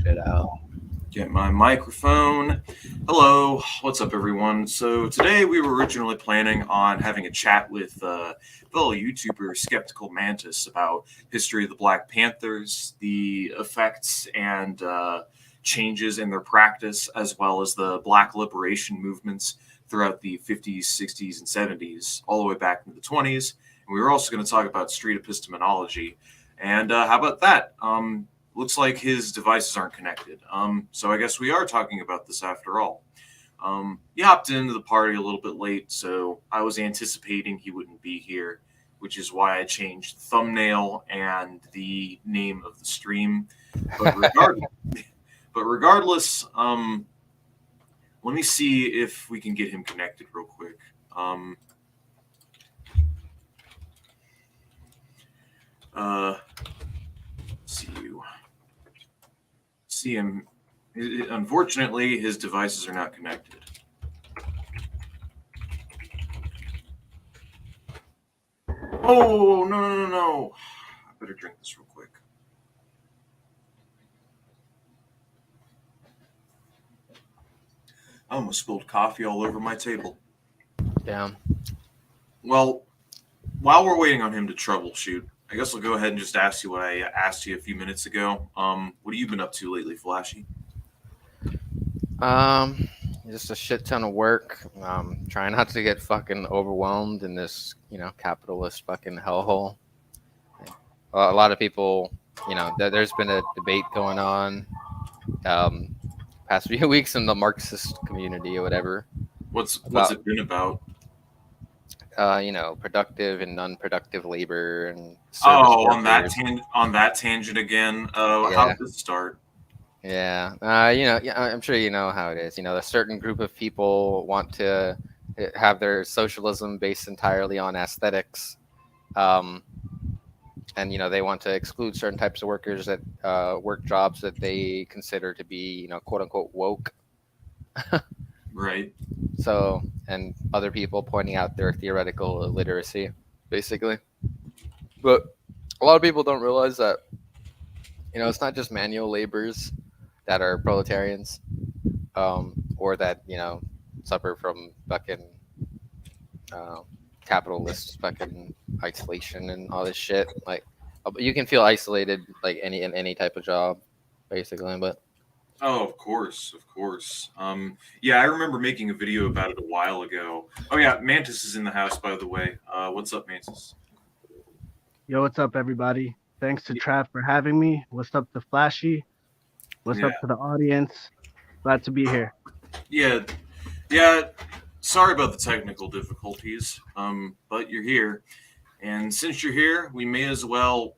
shit out. Get my microphone. Hello, what's up, everyone? So today we were originally planning on having a chat with fellow YouTuber Skeptical Mantis about history of the Black Panthers, the effects and changes in their practice, as well as the Black liberation movements throughout the 50s, 60s, and 70s, all the way back into the 20s. And we were also going to talk about street epistemology. And how about that? Looks like his devices aren't connected. So I guess we are talking about this after all. He hopped into the party a little bit late, so I was anticipating he wouldn't be here, which is why I changed the thumbnail and the name of the stream. But regardless, let me see if we can get him connected real quick. See him. Unfortunately, his devices are not connected. Oh, no. I better drink this real quick. I almost spilled coffee all over my table. Damn. Well, while we're waiting on him to troubleshoot, I guess I'll go ahead and just ask you what I asked you a few minutes ago. What have you been up to lately, Flashy? Just a shit ton of work. Trying not to get fucking overwhelmed in this, capitalist fucking hellhole. A lot of people, there's been a debate going on past few weeks in the Marxist community or whatever. What's it been about? Productive and non-productive labor and on that tangent again. How did this start? Yeah, I'm sure you know how it is. A certain group of people want to have their socialism based entirely on aesthetics, and they want to exclude certain types of workers that work jobs that they consider to be, quote unquote, woke. Right. So, and other people pointing out their theoretical illiteracy, basically. But a lot of people don't realize that, it's not just manual laborers that are proletarians, or that, suffer from fucking capitalist fucking isolation and all this shit. Like, you can feel isolated, like in any type of job, basically, but. Oh, of course. Yeah, I remember making a video about it a while ago. Oh yeah, Mantis is in the house, by the way. What's up, Mantis? Yo, what's up, everybody? Thanks to Trav for having me. What's up to Flashy? What's up to the audience? Glad to be here. Yeah. Sorry about the technical difficulties, but you're here. And since you're here, we may as well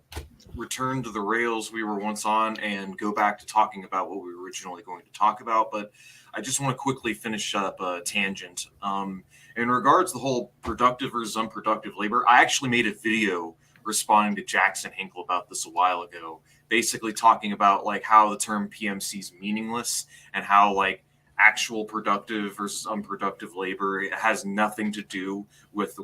return to the rails we were once on and go back to talking about what we were originally going to talk about. But I just want to quickly finish up a tangent. In regards to the whole productive versus unproductive labor, I actually made a video responding to Jackson Hinkle about this a while ago, basically talking about like how the term PMC is meaningless and how like actual productive versus unproductive labor, it has nothing to do with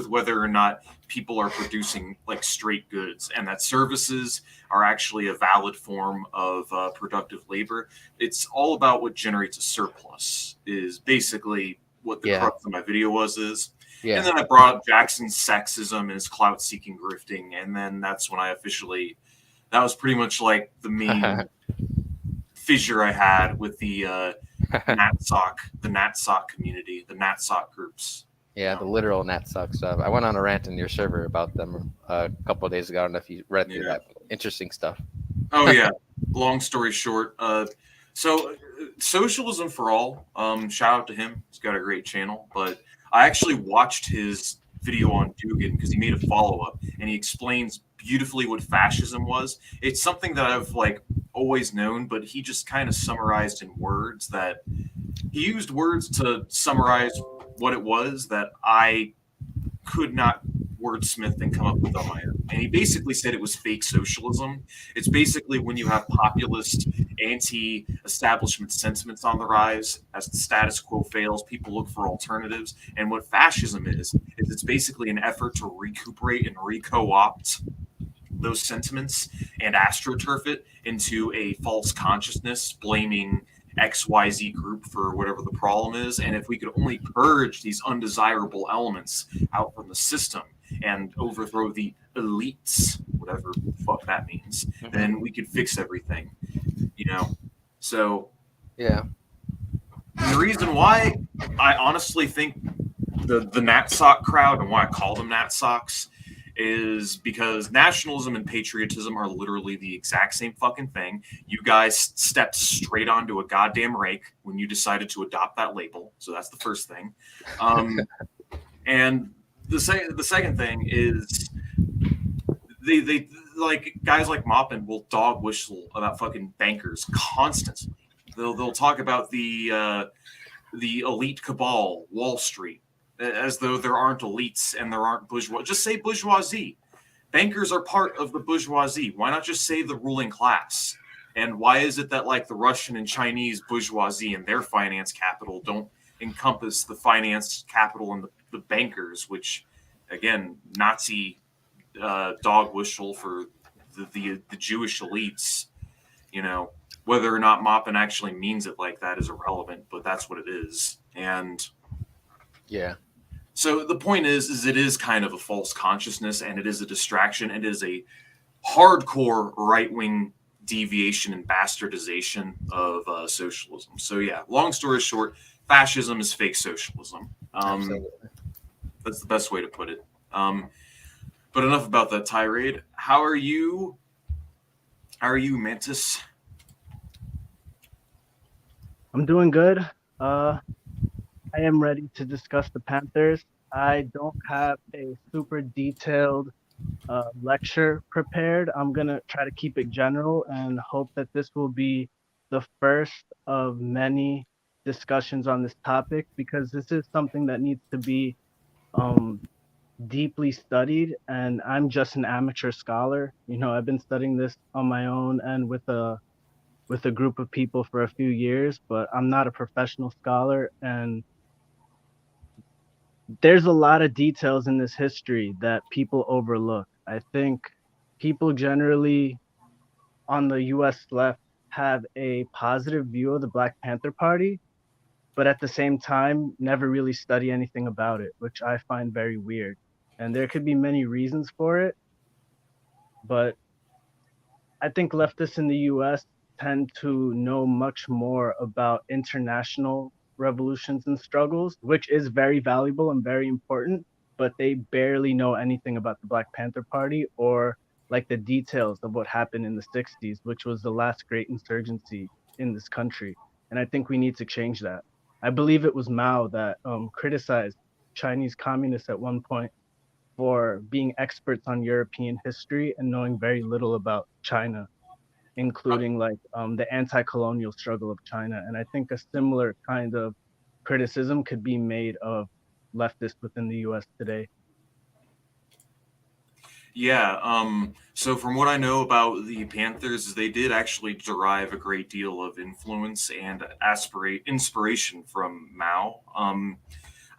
whether or not people are producing like straight goods, and that services are actually a valid form of productive labor. It's all about what generates a surplus is basically what the crux of my video was. Yeah. And then I brought up Jackson's sexism and his clout-seeking grifting, and then that's when that was pretty much like the main fissure I had with the NatSoc community, the NatSoc groups. Yeah, the literal NatSoc stuff. I went on a rant in your server about them a couple of days ago. I don't know if you read through that. Interesting stuff. Oh, yeah. Long story short. So Socialism for All, shout out to him. He's got a great channel. But I actually watched his video on Dugan because he made a follow-up, and he explains beautifully what fascism was. It's something that I've like always known, but he just kind of summarized in words that he used words to summarize what it was that I could not wordsmith and come up with on my own. And he basically said it was fake socialism. It's basically when you have populist, anti-establishment sentiments on the rise. As the status quo fails, people look for alternatives. And what fascism is it's basically an effort to recuperate and re-co-opt those sentiments and astroturf it into a false consciousness, blaming XYZ group for whatever the problem is. And if we could only purge these undesirable elements out from the system and overthrow the elites, whatever the fuck that means, then we could fix everything, you know? So, Yeah. and the reason why I honestly think the NatSoc crowd, and why I call them NatSocs, is because nationalism and patriotism are literally the exact same fucking thing. You guys stepped straight onto a goddamn rake when you decided to adopt that label. So that's the first thing. And the second thing is they like guys like Maupin will dog whistle about fucking bankers constantly. They'll talk about the elite cabal, Wall Street, as though there aren't elites and there aren't bourgeois. Just say bourgeoisie. Bankers are part of the bourgeoisie. Why not just say the ruling class? And why is it that like the Russian and Chinese bourgeoisie and their finance capital don't encompass the finance capital and the bankers, which again, Nazi dog whistle for the Jewish elites, you know, whether or not Maupin actually means it like that is irrelevant, but that's what it is. And Yeah. so the point is it is kind of a false consciousness, and it is a distraction. It is a hardcore right-wing deviation and bastardization of socialism. So yeah, long story short, fascism is fake socialism. That's the best way to put it. But enough about that tirade. How are you, Mantis? I'm doing good. I am ready to discuss the Panthers. I don't have a super detailed lecture prepared. I'm going to try to keep it general and hope that this will be the first of many discussions on this topic, because this is something that needs to be deeply studied, and I'm just an amateur scholar. You know, I've been studying this on my own and with a group of people for a few years, but I'm not a professional scholar, and there's a lot of details in this history that people overlook. I think people generally on the US left have a positive view of the Black Panther Party, but at the same time never really study anything about it, which I find very weird. And there could be many reasons for it, but I think leftists in the US tend to know much more about international revolutions and struggles, which is very valuable and very important, but they barely know anything about the Black Panther Party or like the details of what happened in the 60s, which was the last great insurgency in this country. And I think we need to change that. I believe it was Mao that criticized Chinese communists at one point for being experts on European history and knowing very little about China, including like the anti-colonial struggle of China. And I think a similar kind of criticism could be made of leftists within the US today. Yeah. So from what I know about the Panthers, they did actually derive a great deal of influence and inspiration from Mao.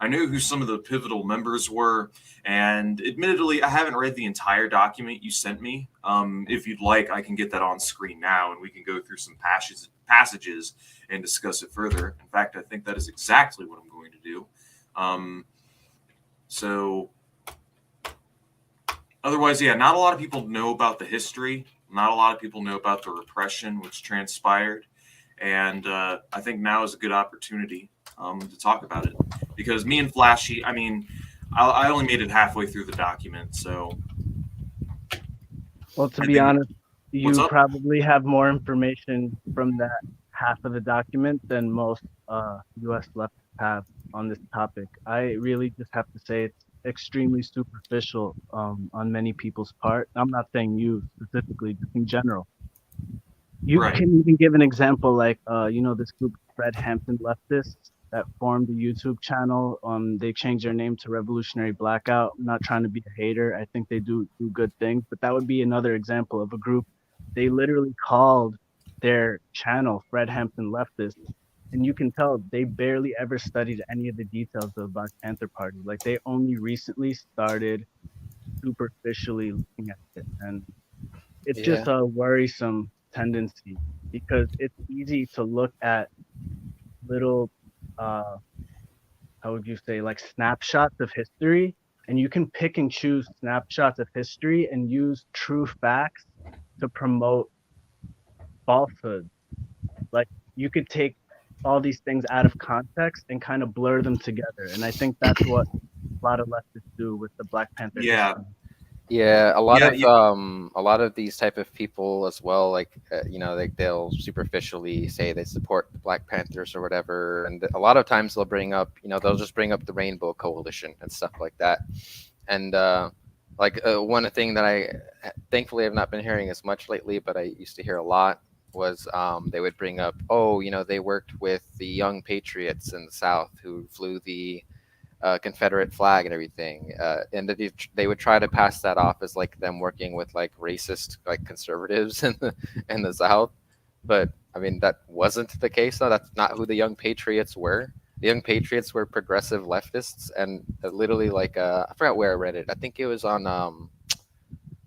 I knew who some of the pivotal members were, and admittedly, I haven't read the entire document you sent me. If you'd like, I can get that on screen now, and we can go through some passages and discuss it further. In fact, I think that is exactly what I'm going to do. So, otherwise, yeah, not a lot of people know about the history. Not a lot of people know about the repression which transpired, and I think now is a good opportunity to talk about it. Because me and Flashy, I mean, I only made it halfway through the document, so. Well, to be honest, you probably have more information from that half of the document than most US leftists have on this topic. I really just have to say it's extremely superficial on many people's part. I'm not saying you specifically, just in general. You can even give an example like, this group, Fred Hampton leftists, that formed a YouTube channel. They changed their name to Revolutionary Blackout. I'm not trying to be a hater. I think they do good things, but that would be another example of a group. They literally called their channel Fred Hampton Leftists, and you can tell they barely ever studied any of the details of the Black Panther Party. Like they only recently started superficially looking at it. And it's Yeah. just a worrisome tendency because it's easy to look at little uh how would you say, like snapshots of history, and you can pick and choose snapshots of history and use true facts to promote falsehoods. Like you could take all these things out of context and kind of blur them together, and I think that's what a lot of leftists do with the Black Panther Yeah, history. Yeah, yeah, a lot of these type of people as well, like like they'll superficially say they support the Black Panthers or whatever, and a lot of times they'll bring up, they'll just bring up the Rainbow Coalition and stuff like that. And one thing that I thankfully have not been hearing as much lately, but I used to hear a lot was they would bring up, oh, they worked with the Young Patriots in the South who flew the Confederate flag and everything, and that they would try to pass that off as like them working with like racist like conservatives in the South. But I mean that wasn't the case though. That's not who the Young Patriots were. The Young Patriots were progressive leftists, and literally like I forgot where I read it. I think it was on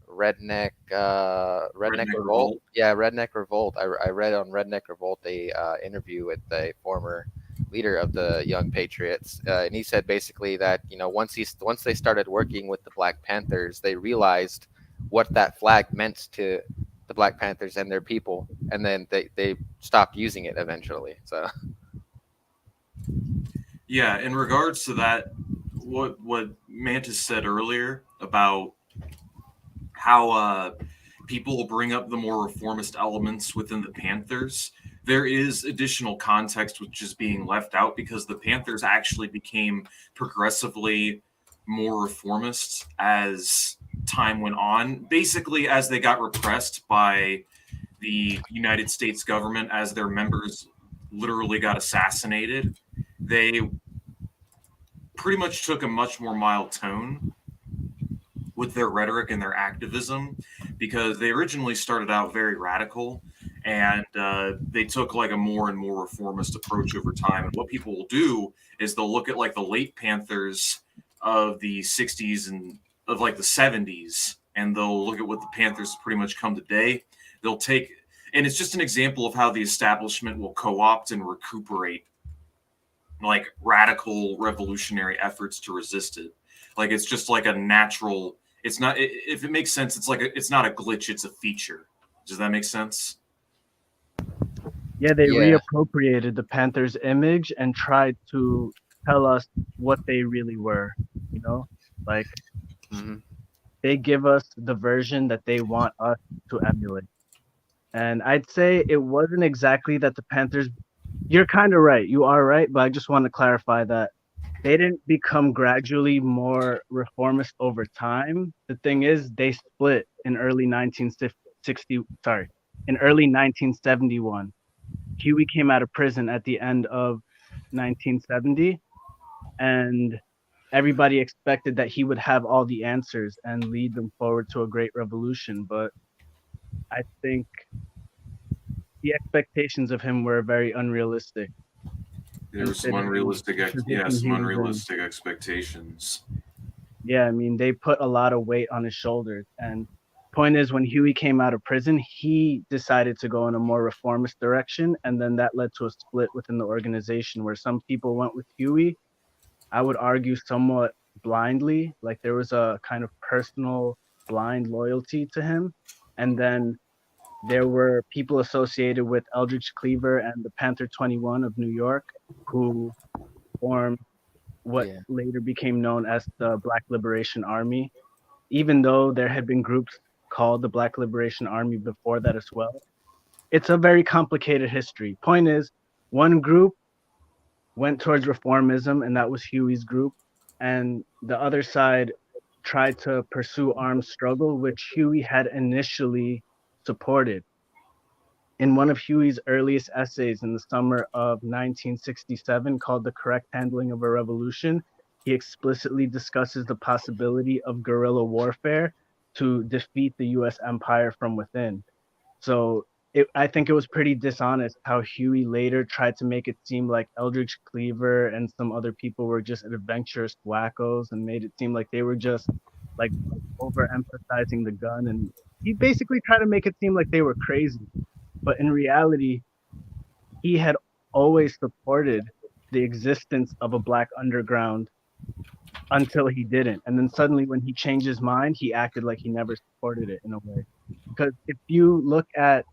Redneck Redneck Revolt. Revolt. Yeah, Redneck Revolt. I read on Redneck Revolt a interview with the former leader of the Young Patriots, and he said basically that once they started working with the Black Panthers, they realized what that flag meant to the Black Panthers and their people, and then they stopped using it eventually. So Yeah, in regards to that, what Mantis said earlier about how people will bring up the more reformist elements within the Panthers, there is additional context which is being left out because the Panthers actually became progressively more reformist as time went on. Basically, as they got repressed by the United States government, as their members literally got assassinated, they pretty much took a much more mild tone with their rhetoric and their activism because they originally started out very radical and they took like a more and more reformist approach over time. And what people will do is they'll look at like the late Panthers of the 60s and of like the 70s, and they'll look at what the Panthers pretty much come today. They'll take, and it's just an example of how the establishment will co opt and recuperate like radical revolutionary efforts to resist it. Like it's just like a natural. It's not. If it makes sense, it's like it's not a glitch. It's a feature. Does that make sense? Yeah, they yeah, reappropriated the Panthers' image and tried to tell us what they really were, you know? Like hmm they give us the version that they want us to emulate. And I'd say it wasn't exactly that the Panthers, you're kind of right. You are right, but I just want to clarify that they didn't become gradually more reformist over time. The thing is, they split in early 1960, sorry, in early 1971. Huey came out of prison at the end of 1970, and everybody expected that he would have all the answers and lead them forward to a great revolution. But I think the expectations of him were very unrealistic, There were some considering unrealistic, the position he was in. expectations. Yeah, I mean, they put a lot of weight on his shoulders. And point is, when Huey came out of prison, he decided to go in a more reformist direction, and then that led to a split within the organization where some people went with Huey. I would argue somewhat blindly, like there was a kind of personal blind loyalty to him, and then there were people associated with Eldridge Cleaver and the Panther 21 of New York who formed what yeah, later became known as the Black Liberation Army, even though there had been groups called the Black Liberation Army before that as well. It's a very complicated history. Point is, one group went towards reformism, and that was Huey's group, and the other side tried to pursue armed struggle, which Huey had initially supported. In one of Huey's earliest essays in the summer of 1967, called The Correct Handling of a Revolution, he explicitly discusses the possibility of guerrilla warfare to defeat the US empire from within. So I think it was pretty dishonest how Huey later tried to make it seem like Eldridge Cleaver and some other people were just adventurous wackos and made it seem like they were just like overemphasizing the gun, and he basically tried to make it seem like they were crazy. But in reality, he had always supported the existence of a black underground until he didn't. And then suddenly when he changed his mind, he acted like he never supported it in a way. Because if you look at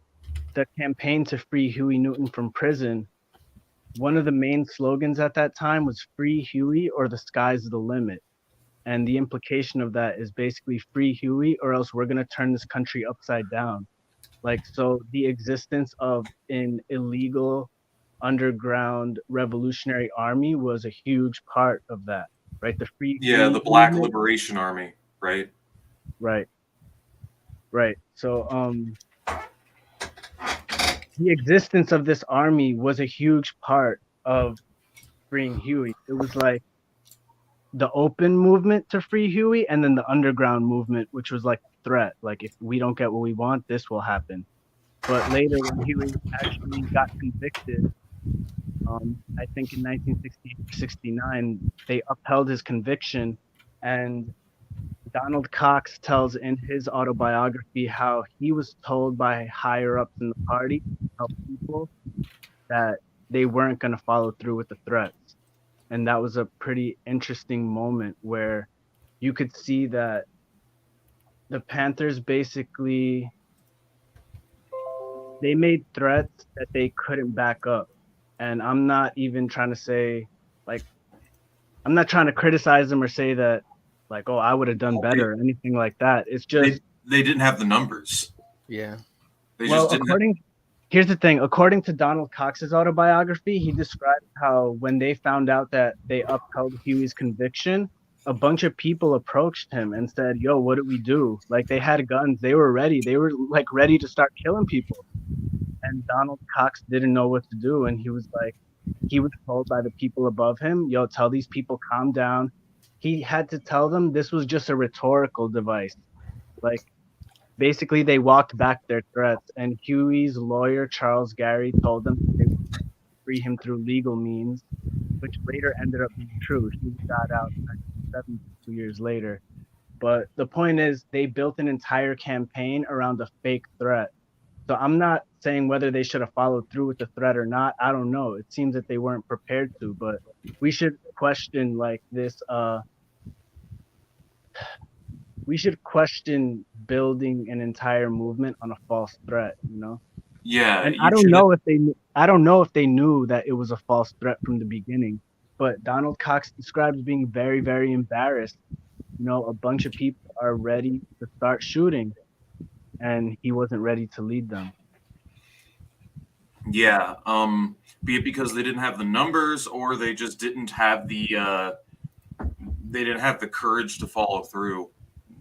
the campaign to free Huey Newton from prison, one of the main slogans at that time was free Huey or the sky's the limit. And the implication of that is basically free Huey or else we're going to turn this country upside down. Like, so the existence of an illegal underground revolutionary army was a huge part of that, right? The free Yeah, Huey the Black movement. Liberation Army, right? Right, right. So, the existence of this army was a huge part of freeing Huey. It was like the open movement to free Huey and then the underground movement, which was like a threat. Like, if we don't get what we want, this will happen. But later, when Huey actually got convicted, I think in 1968 or 69, they upheld his conviction. And Donald Cox tells in his autobiography how he was told by higher ups in the party to tell people that they weren't going to follow through with the threats. And that was a pretty interesting moment where you could see that the Panthers basically they made threats that they couldn't back up. And I'm not even trying to say like I'm not trying to criticize them or say that like, oh, I would have done better or anything like that. It's just They didn't have the numbers. Yeah. They well, just didn't. here's the thing. According to Donald Cox's autobiography, he described how when they found out that they upheld Huey's conviction, a bunch of people approached him and said, "Yo, what do we do?" Like they had guns, they were ready, they were like ready to start killing people. And Donald Cox didn't know what to do, and he was told by the people above him, "Yo, tell these people calm down." He had to tell them this was just a rhetorical device. Like basically they walked back their threats, and Huey's lawyer Charles Gary told them they would free him through legal means, which later ended up being true. He got out in 1970, 2 years later. But the point is, they built an entire campaign around a fake threat. So I'm not saying whether they should have followed through with the threat or not. I don't know. It seems that they weren't prepared to, but we should question like this. We should question building an entire movement on a false threat, you know? Yeah, And I don't know if they knew that it was a false threat from the beginning. But Donald Cox describes being very, very embarrassed. You know, a bunch of people are ready to start shooting, and he wasn't ready to lead them. Yeah, be it because they didn't have the numbers, or they just didn't have the courage to follow through.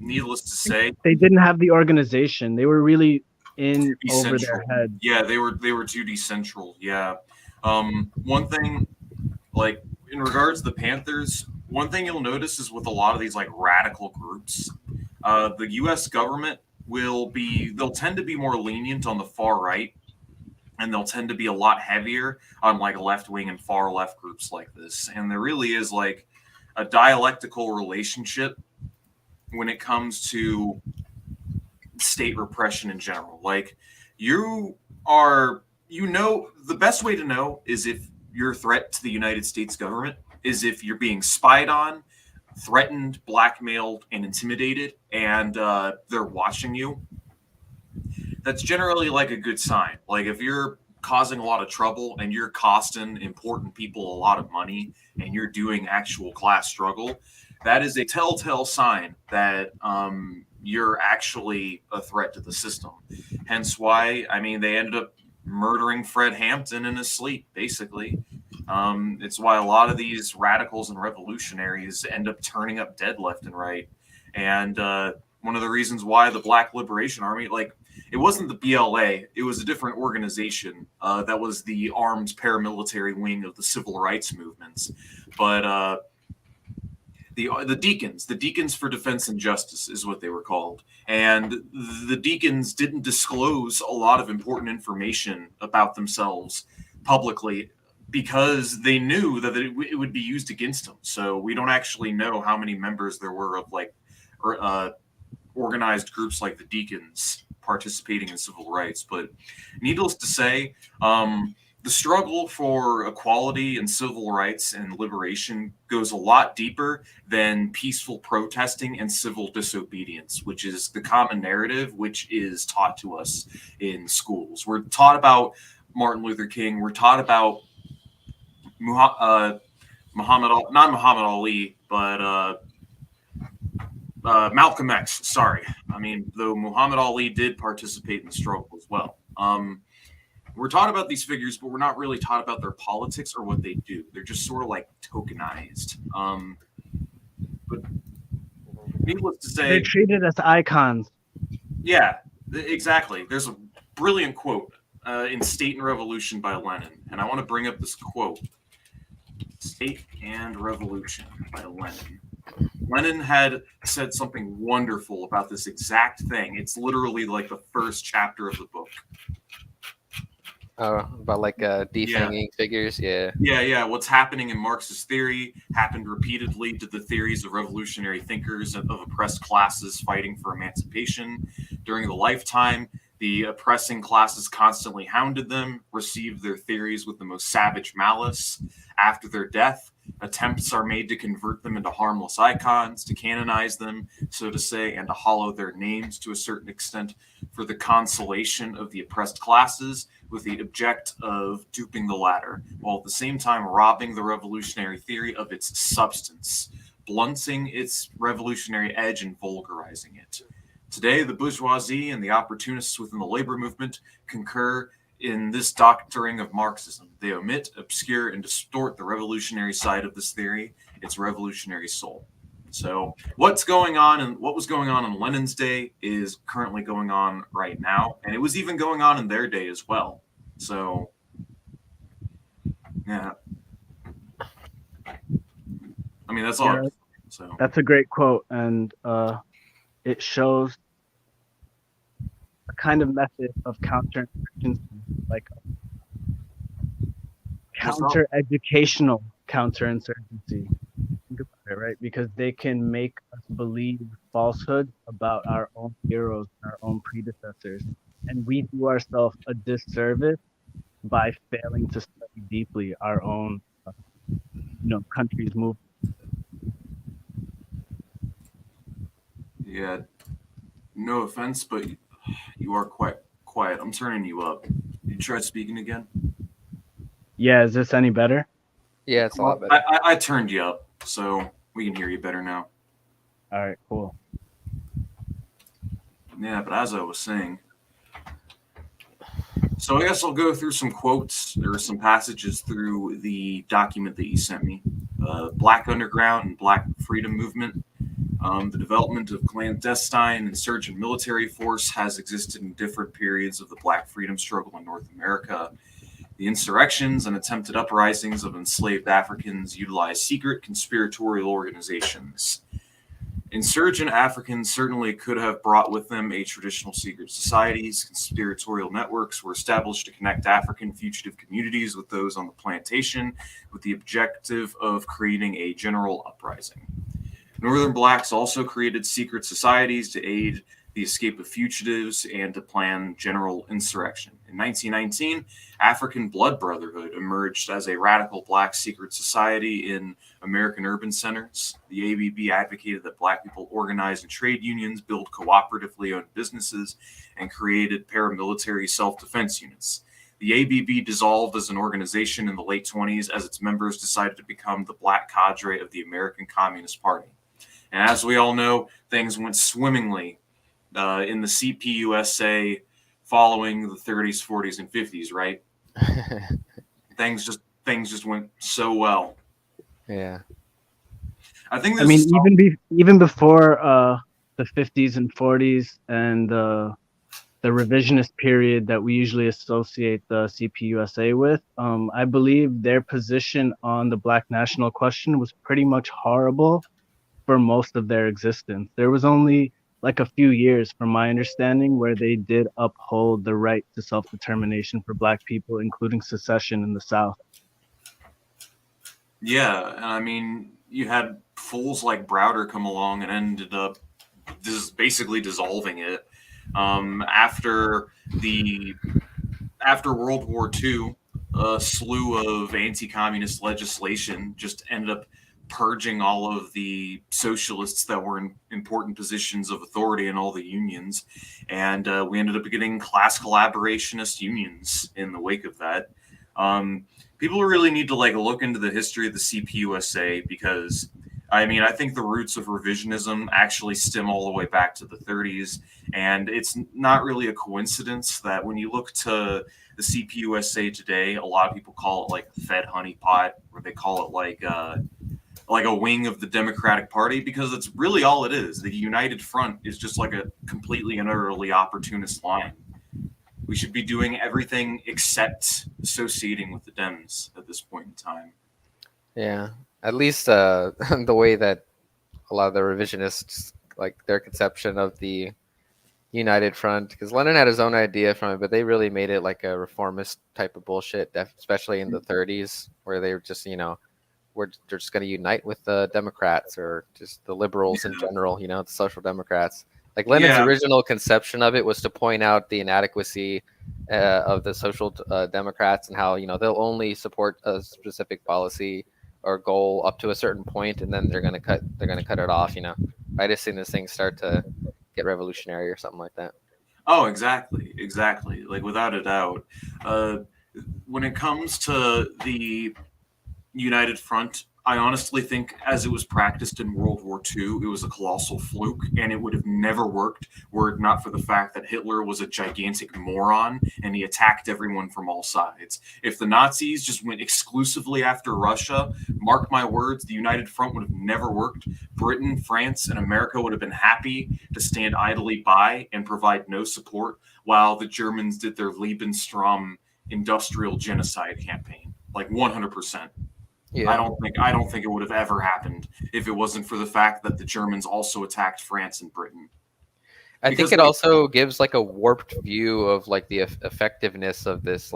Needless to say, They didn't have the organization. They were really in over their head. Yeah, they were too decentral. Yeah. One thing, like in regards to the Panthers, one thing you'll notice is with a lot of these like radical groups, the U.S. government they'll tend to be more lenient on the far right, and they'll tend to be a lot heavier on like left wing and far left groups like this. And there really is like a dialectical relationship when it comes to state repression in general. Like the best way to know is if you're a threat to the United States government is if you're being spied on, threatened, blackmailed, and intimidated, and they're watching you. That's generally like a good sign. Like if you're causing a lot of trouble and you're costing important people a lot of money and you're doing actual class struggle, that is a telltale sign that you're actually a threat to the system. Hence why, I mean, they ended up murdering Fred Hampton in his sleep, basically. It's why a lot of these radicals and revolutionaries end up turning up dead left and right. And one of the reasons why the Black Liberation Army, like, it wasn't the BLA, it was a different organization that was the armed paramilitary wing of the civil rights movements. But the Deacons for Defense and Justice is what they were called. And the Deacons didn't disclose a lot of important information about themselves publicly because they knew that it would be used against them. So we don't actually know how many members there were of like organized groups like the Deacons participating in civil rights. But needless to say, the struggle for equality and civil rights and liberation goes a lot deeper than peaceful protesting and civil disobedience, which is the common narrative which is taught to us in schools. We're taught about Martin Luther King. We're taught about not Muhammad Ali, but Malcolm X. Sorry, I mean, though Muhammad Ali did participate in the struggle as well. We're taught about these figures, but we're not really taught about their politics or what they do. They're just sort of like tokenized. But needless to say, they're treated as icons. Yeah, exactly. There's a brilliant quote in State and Revolution by Lenin, and I want to bring up this quote. State and Revolution by Lenin. Lenin had said something wonderful about this exact thing. It's literally like the first chapter of the book. About like defanging figures, yeah. Yeah. What's happening in Marxist theory happened repeatedly to the theories of revolutionary thinkers of oppressed classes fighting for emancipation. During the lifetime, the oppressing classes constantly hounded them, received their theories with the most savage malice. After their death, attempts are made to convert them into harmless icons, to canonize them, so to say, and to hollow their names to a certain extent for the consolation of the oppressed classes, with the object of duping the latter, while at the same time robbing the revolutionary theory of its substance, blunting its revolutionary edge and vulgarizing it. Today, the bourgeoisie and the opportunists within the labor movement concur in this doctoring of Marxism. They omit, obscure, and distort the revolutionary side of this theory, its revolutionary soul. So what was going on in Lenin's day is currently going on right now, and it was even going on in their day as well. So, yeah. I mean, that's all. Yeah, So that's a great quote, and it shows a kind of method of counterinsurgency, like counter-educational counterinsurgency. Think about it, right? Because they can make us believe falsehoods about our own heroes, our own predecessors, and we do ourselves a disservice by failing to study deeply our own, country's movement. yeah, no offense, but you are quite quiet. I'm turning you up. You try speaking again? Yeah, is this any better? Yeah, it's a lot better. I turned you up, so we can hear you better now. All right, cool. Yeah, but as I was saying, so I guess I'll go through some quotes or some passages through the document that you sent me. Black Underground and Black Freedom Movement. The development of clandestine insurgent military force has existed in different periods of the Black freedom struggle in North America. The insurrections and attempted uprisings of enslaved Africans utilized secret conspiratorial organizations. Insurgent Africans certainly could have brought with them a traditional secret societies. Conspiratorial networks were established to connect African fugitive communities with those on the plantation, with the objective of creating a general uprising. Northern blacks also created secret societies to aid the escape of fugitives and to plan general insurrection. In 1919, African Blood Brotherhood emerged as a radical black secret society in American urban centers. The ABB advocated that black people organize in trade unions, build cooperatively owned businesses, and created paramilitary self-defense units. The ABB dissolved as an organization in the late 20s as its members decided to become the black cadre of the American Communist Party. And as we all know, things went swimmingly in the CPUSA following the 30s, 40s, and 50s, right? things just went so well. Yeah. I think. Even before the 50s and 40s and the revisionist period that we usually associate the CPUSA with, I believe their position on the Black national question was pretty much horrible for most of their existence. There was only like a few years, from my understanding, where they did uphold the right to self-determination for Black people, including secession in the South. Yeah, and I mean, you had fools like Browder come along and ended up basically dissolving it. After World War II, a slew of anti-communist legislation just ended up purging all of the socialists that were in important positions of authority in all the unions, and we ended up getting class collaborationist unions in the wake of that. People really need to look into the history of the CPUSA, because I think the roots of revisionism actually stem all the way back to the 30s, and it's not really a coincidence that when you look to the CPUSA today, a lot of people call it like the Fed honeypot, or they call it like a wing of the Democratic Party, because it's really all it is. The United Front is just like a completely and utterly opportunist line. We should be doing everything except associating with the Dems at this point in time. Yeah, at least the way that a lot of the revisionists, like their conception of the United Front, because Lenin had his own idea from it, but they really made it like a reformist type of bullshit, especially in the 30s, where they were just, they're just going to unite with the Democrats or just the liberals in general, the Social Democrats. Like Lenin's original conception of it was to point out the inadequacy of the Social Democrats, and how they'll only support a specific policy or goal up to a certain point, and then they're gonna cut it off. Right as soon as things start to get revolutionary or something like that. Oh, exactly. Like, without a doubt. When it comes to the United Front, I honestly think, as it was practiced in World War II, it was a colossal fluke, and it would have never worked were it not for the fact that Hitler was a gigantic moron and he attacked everyone from all sides. If the Nazis just went exclusively after Russia, mark my words, the United Front would have never worked. Britain, France, and America would have been happy to stand idly by and provide no support while the Germans did their Lebensraum industrial genocide campaign. Like 100%. Yeah. I don't think it would have ever happened if it wasn't for the fact that the Germans also attacked France and Britain. I think it also gives like a warped view of like the effectiveness of this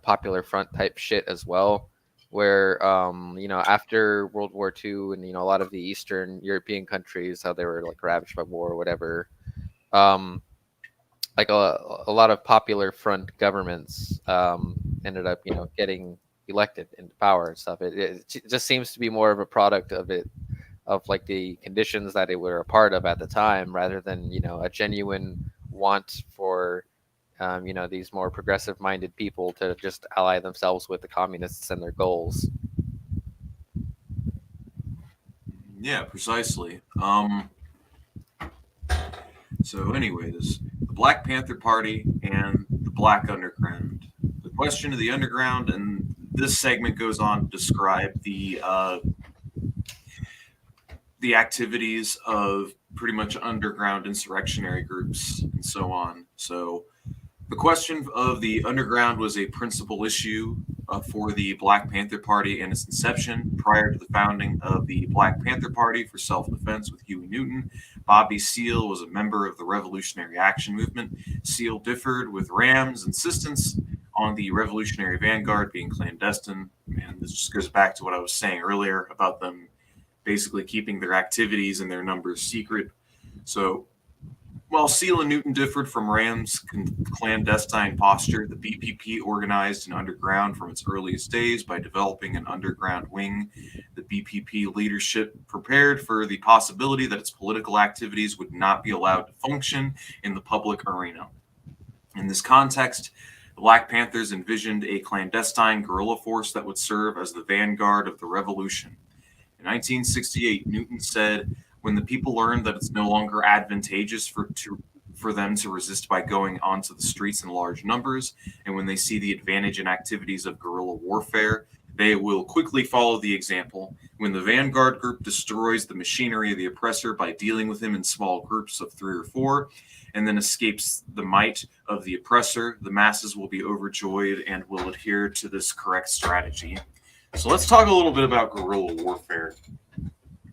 Popular Front type shit as well, where after World War II and a lot of the Eastern European countries, how they were like ravaged by war or whatever, like a lot of Popular Front governments ended up getting elected into power and stuff. It just seems to be more of a product of like the conditions that it were a part of at the time, rather than a genuine want for these more progressive minded people to just ally themselves with the communists and their goals. Yeah, precisely. So anyways, the Black Panther Party and the Black Underground. The question of the underground, and this segment goes on to describe the activities of pretty much underground insurrectionary groups and so on. So the question of the underground was a principal issue for the Black Panther Party and its inception. Prior to the founding of the Black Panther Party for self-defense with Huey Newton, Bobby Seale was a member of the Revolutionary Action Movement. Seale differed with Ram's insistence on the Revolutionary Vanguard being clandestine. And this just goes back to what I was saying earlier about them basically keeping their activities and their numbers secret. So while Seale and Newton differed from Ram's clandestine posture, the BPP organized an underground from its earliest days by developing an underground wing. The BPP leadership prepared for the possibility that its political activities would not be allowed to function in the public arena. In this context, the Black Panthers envisioned a clandestine guerrilla force that would serve as the vanguard of the revolution. In 1968, Newton said, "When the people learn that it's no longer advantageous for them to resist by going onto the streets in large numbers, and when they see the advantage in activities of guerrilla warfare, they will quickly follow the example. When the vanguard group destroys the machinery of the oppressor by dealing with him in small groups of 3 or 4, and then escapes the might of the oppressor, the masses will be overjoyed and will adhere to this correct strategy." So let's talk a little bit about guerrilla warfare.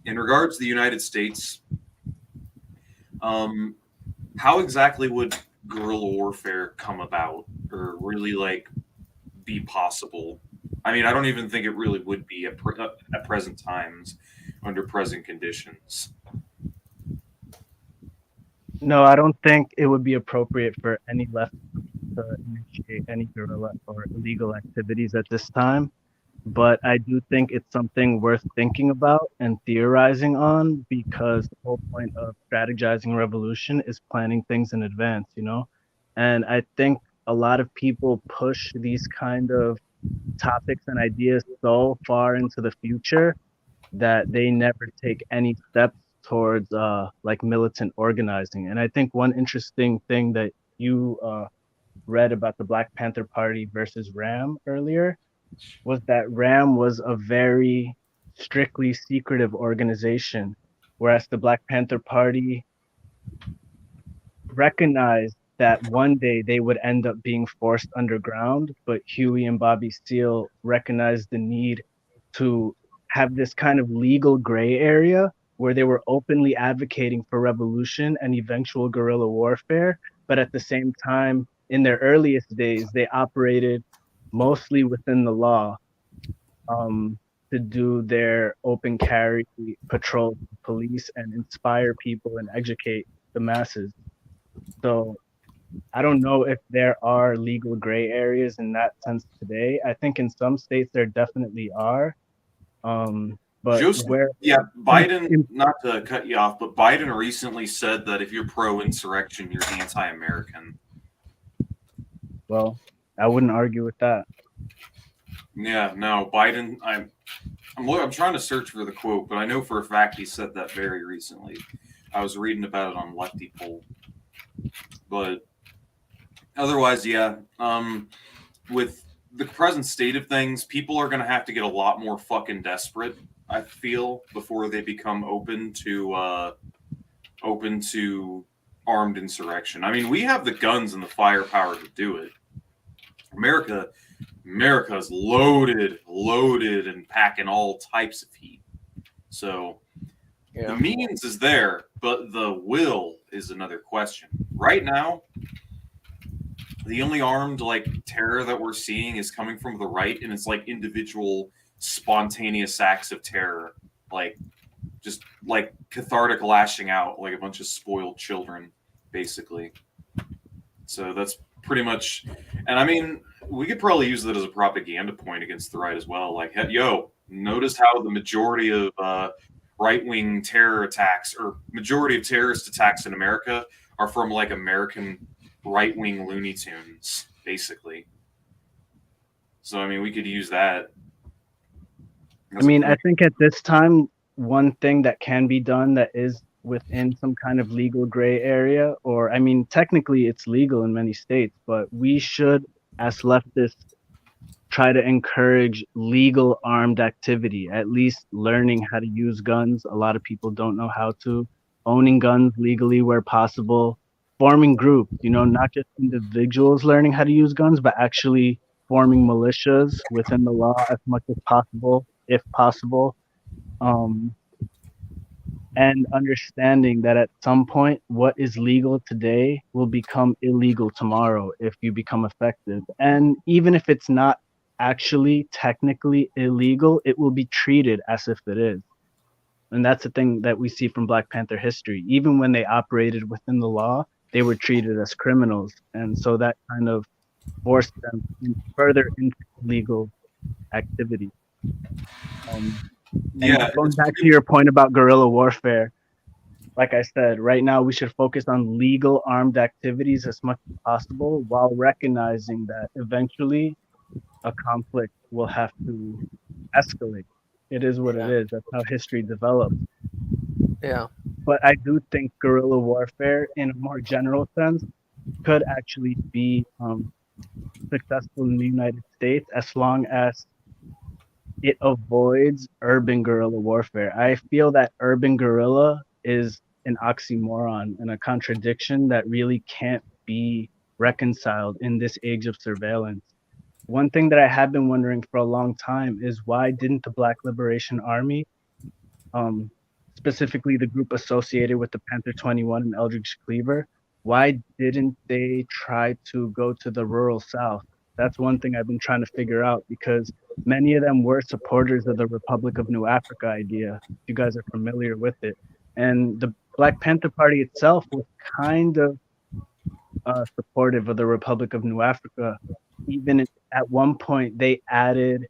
In regards to the United States, how exactly would guerrilla warfare come about, or really be possible? I mean, I don't even think it really would be at present times, under present conditions. No, I don't think it would be appropriate for any left group to initiate any guerrilla or illegal activities at this time. But I do think it's something worth thinking about and theorizing on, because the whole point of strategizing revolution is planning things in advance, you know? And I think a lot of people push these kind of topics and ideas so far into the future that they never take any steps towards like militant organizing. And I think one interesting thing that you read about the Black Panther Party versus RAM earlier was that RAM was a very strictly secretive organization, whereas the Black Panther Party recognized that one day they would end up being forced underground, but Huey and Bobby Seale recognized the need to have this kind of legal gray area where they were openly advocating for revolution and eventual guerrilla warfare, but at the same time, in their earliest days, they operated mostly within the law, um, to do their open carry patrol police and inspire people and educate the masses. So I don't know if there are legal gray areas in that sense today. I think in some states there definitely are. But Joseph, where yeah, in, Biden, in, not to cut you off, but Biden recently said that if you're pro insurrection, you're anti American. well, I wouldn't argue with that. Yeah, no, Biden, I'm trying to search for the quote, but I know for a fact he said that very recently. I was reading about it on Lefty Poll. But otherwise, yeah, with the present state of things, people are going to have to get a lot more fucking desperate, I feel, before they become open to armed insurrection. I mean, we have the guns and the firepower to do it. America's loaded and packing all types of heat. So the means is there, but the will is another question. Right now, the only armed like terror that we're seeing is coming from the right, and it's like individual spontaneous acts of terror, like just like cathartic lashing out like a bunch of spoiled children, basically. So that's pretty much, and I mean, we could probably use that as a propaganda point against the right as well. Like, yo, notice how the majority of right-wing terror attacks or majority of terrorist attacks in America are from like American right-wing Looney Tunes, basically. So I mean, we could use that. I mean, I think at this time, one thing that can be done that is within some kind of legal gray area, or I mean, technically it's legal in many states, but we should, as leftists, try to encourage legal armed activity, at least learning how to use guns. A lot of people don't know how to. Owning guns legally where possible, forming groups, you know, not just individuals learning how to use guns, but actually forming militias within the law as much as possible, if possible. Um, and understanding that at some point, what is legal today will become illegal tomorrow if you become effective. And even if it's not actually technically illegal, it will be treated as if it is. And that's the thing that we see from Black Panther history. Even when they operated within the law, they were treated as criminals. And so that kind of forced them further into legal activity. And going back to your point about guerrilla warfare, like I said, right now we should focus on legal armed activities as much as possible while recognizing that eventually a conflict will have to escalate. It is what it is. That's how history develops. Yeah. But I do think guerrilla warfare, in a more general sense, could actually be successful in the United States as long as it avoids urban guerrilla warfare. I feel that urban guerrilla is an oxymoron and a contradiction that really can't be reconciled in this age of surveillance. One thing that I have been wondering for a long time is why didn't the Black Liberation Army, um, specifically the group associated with the Panther 21 and Eldridge Cleaver, why didn't they try to go to the rural South? That's one thing I've been trying to figure out, because many of them were supporters of the Republic of New Africa idea. If you guys are familiar with it. And Black Panther Party itself was kind of supportive of the Republic of New Africa. Even at one point, they added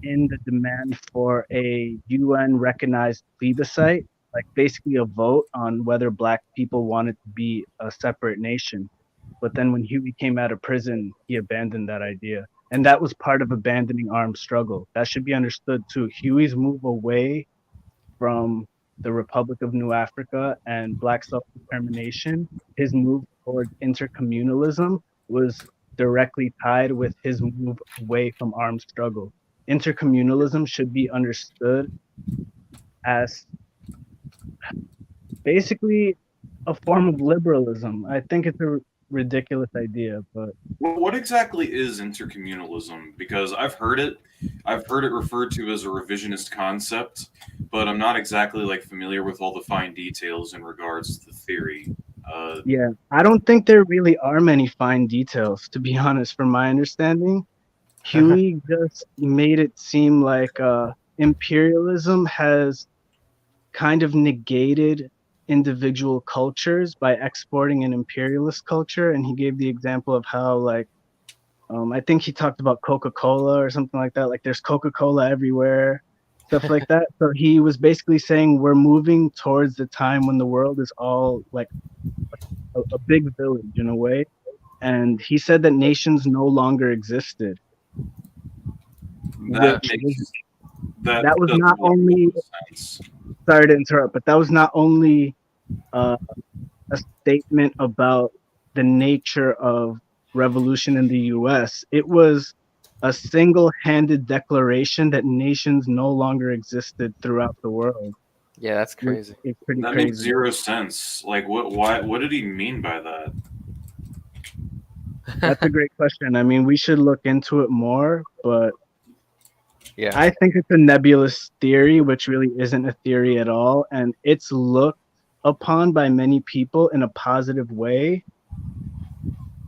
in the demand for a UN recognized plebiscite, like basically a vote on whether Black people wanted to be a separate nation. But then when Huey came out of prison, he abandoned that idea. And that was part of abandoning armed struggle. That should be understood too. Huey's move away from the Republic of New Africa and Black self-determination, his move towards intercommunalism was directly tied with his move away from armed struggle. Intercommunalism should be understood as basically a form of liberalism. I think it's a ridiculous idea, but What exactly is intercommunalism? Because I've heard it referred to as a revisionist concept, but I'm not exactly like familiar with all the fine details in regards to the theory. yeah, I don't think there really are many fine details, to be honest, from my understanding. Huey just made it seem like imperialism has kind of negated individual cultures by exporting an imperialist culture. And he gave the example of how, like, I think he talked about Coca-Cola or something like that. Like, there's Coca-Cola everywhere, stuff like that. So he was basically saying we're moving towards the time when the world is all like a big village in a way. And he said that nations no longer existed. That Which makes that that was doesn't not make only, sense. sorry to interrupt, but that was not only uh, a statement about the nature of revolution in the US, it was a single-handed declaration that nations no longer existed throughout the world, Yeah, that's which crazy. is pretty That makes crazy. zero sense. Like, what did he mean by that? That's a great question. I mean, we should look into it more, but Yeah. I think it's a nebulous theory, which really isn't a theory at all. And it's looked upon by many people in a positive way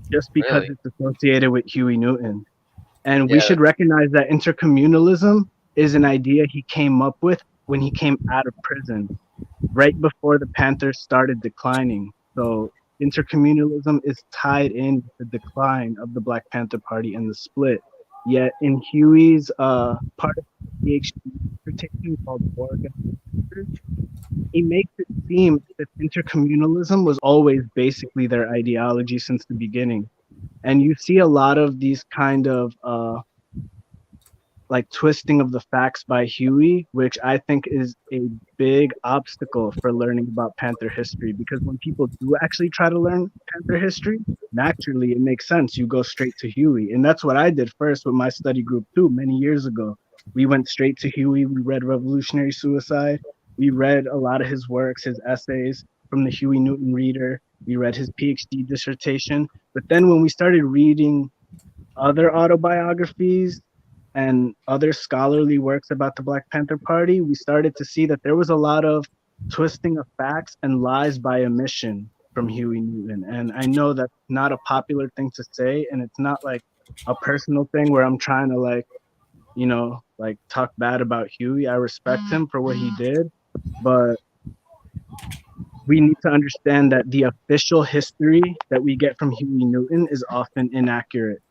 just because Really? it's associated with Huey Newton. And we Yeah. should recognize that intercommunalism is an idea he came up with when he came out of prison, right before the Panthers started declining. So intercommunalism is tied in with the decline of the Black Panther Party and the split. Yet in Huey's part of the PhD dissertation called War Against Research, he makes it seem that intercommunalism was always basically their ideology since the beginning. And you see a lot of these kind of like twisting of the facts by Huey, which I think is a big obstacle for learning about Panther history. Because when people do actually try to learn Panther history, naturally it makes sense. You go straight to Huey. And that's what I did first with my study group too, many years ago. We went straight to Huey. We read Revolutionary Suicide. We read a lot of his works, his essays from the Huey Newton Reader. We read his PhD dissertation. But then when we started reading other autobiographies and other scholarly works about the Black Panther Party, we started to see that there was a lot of twisting of facts and lies by omission from Huey Newton. And I know that's not a popular thing to say, and it's not like a personal thing where I'm trying to like, you know, like talk bad about Huey. I respect him for what he did, but we need to understand that the official history that we get from Huey Newton is often inaccurate.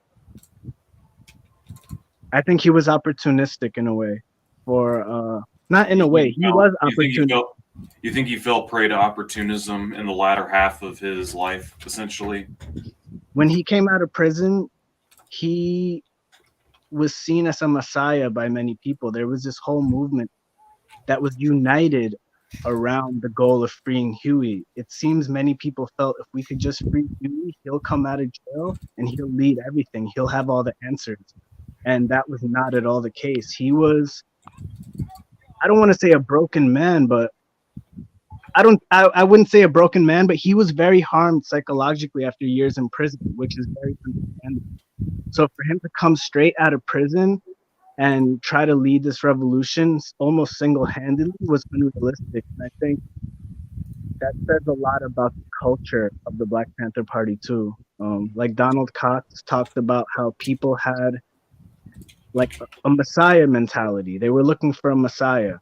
I think he was opportunistic in a way, for not in a way. He was opportunistic. You think he fell prey to opportunism in the latter half of his life, essentially? When he came out of prison, he was seen as a messiah by many people. There was this whole movement that was united around the goal of freeing Huey. It seems many people felt if we could just free Huey, he'll come out of jail and he'll lead everything. He'll have all the answers. And that was not at all the case. He was, I don't want to say a broken man, but I wouldn't say a broken man, but he was very harmed psychologically after years in prison, which is very understandable. So for him to come straight out of prison and try to lead this revolution almost single-handedly was unrealistic. And I think that says a lot about the culture of the Black Panther Party too. Like Donald Cox talked about how people had like a messiah mentality. They were looking for a messiah.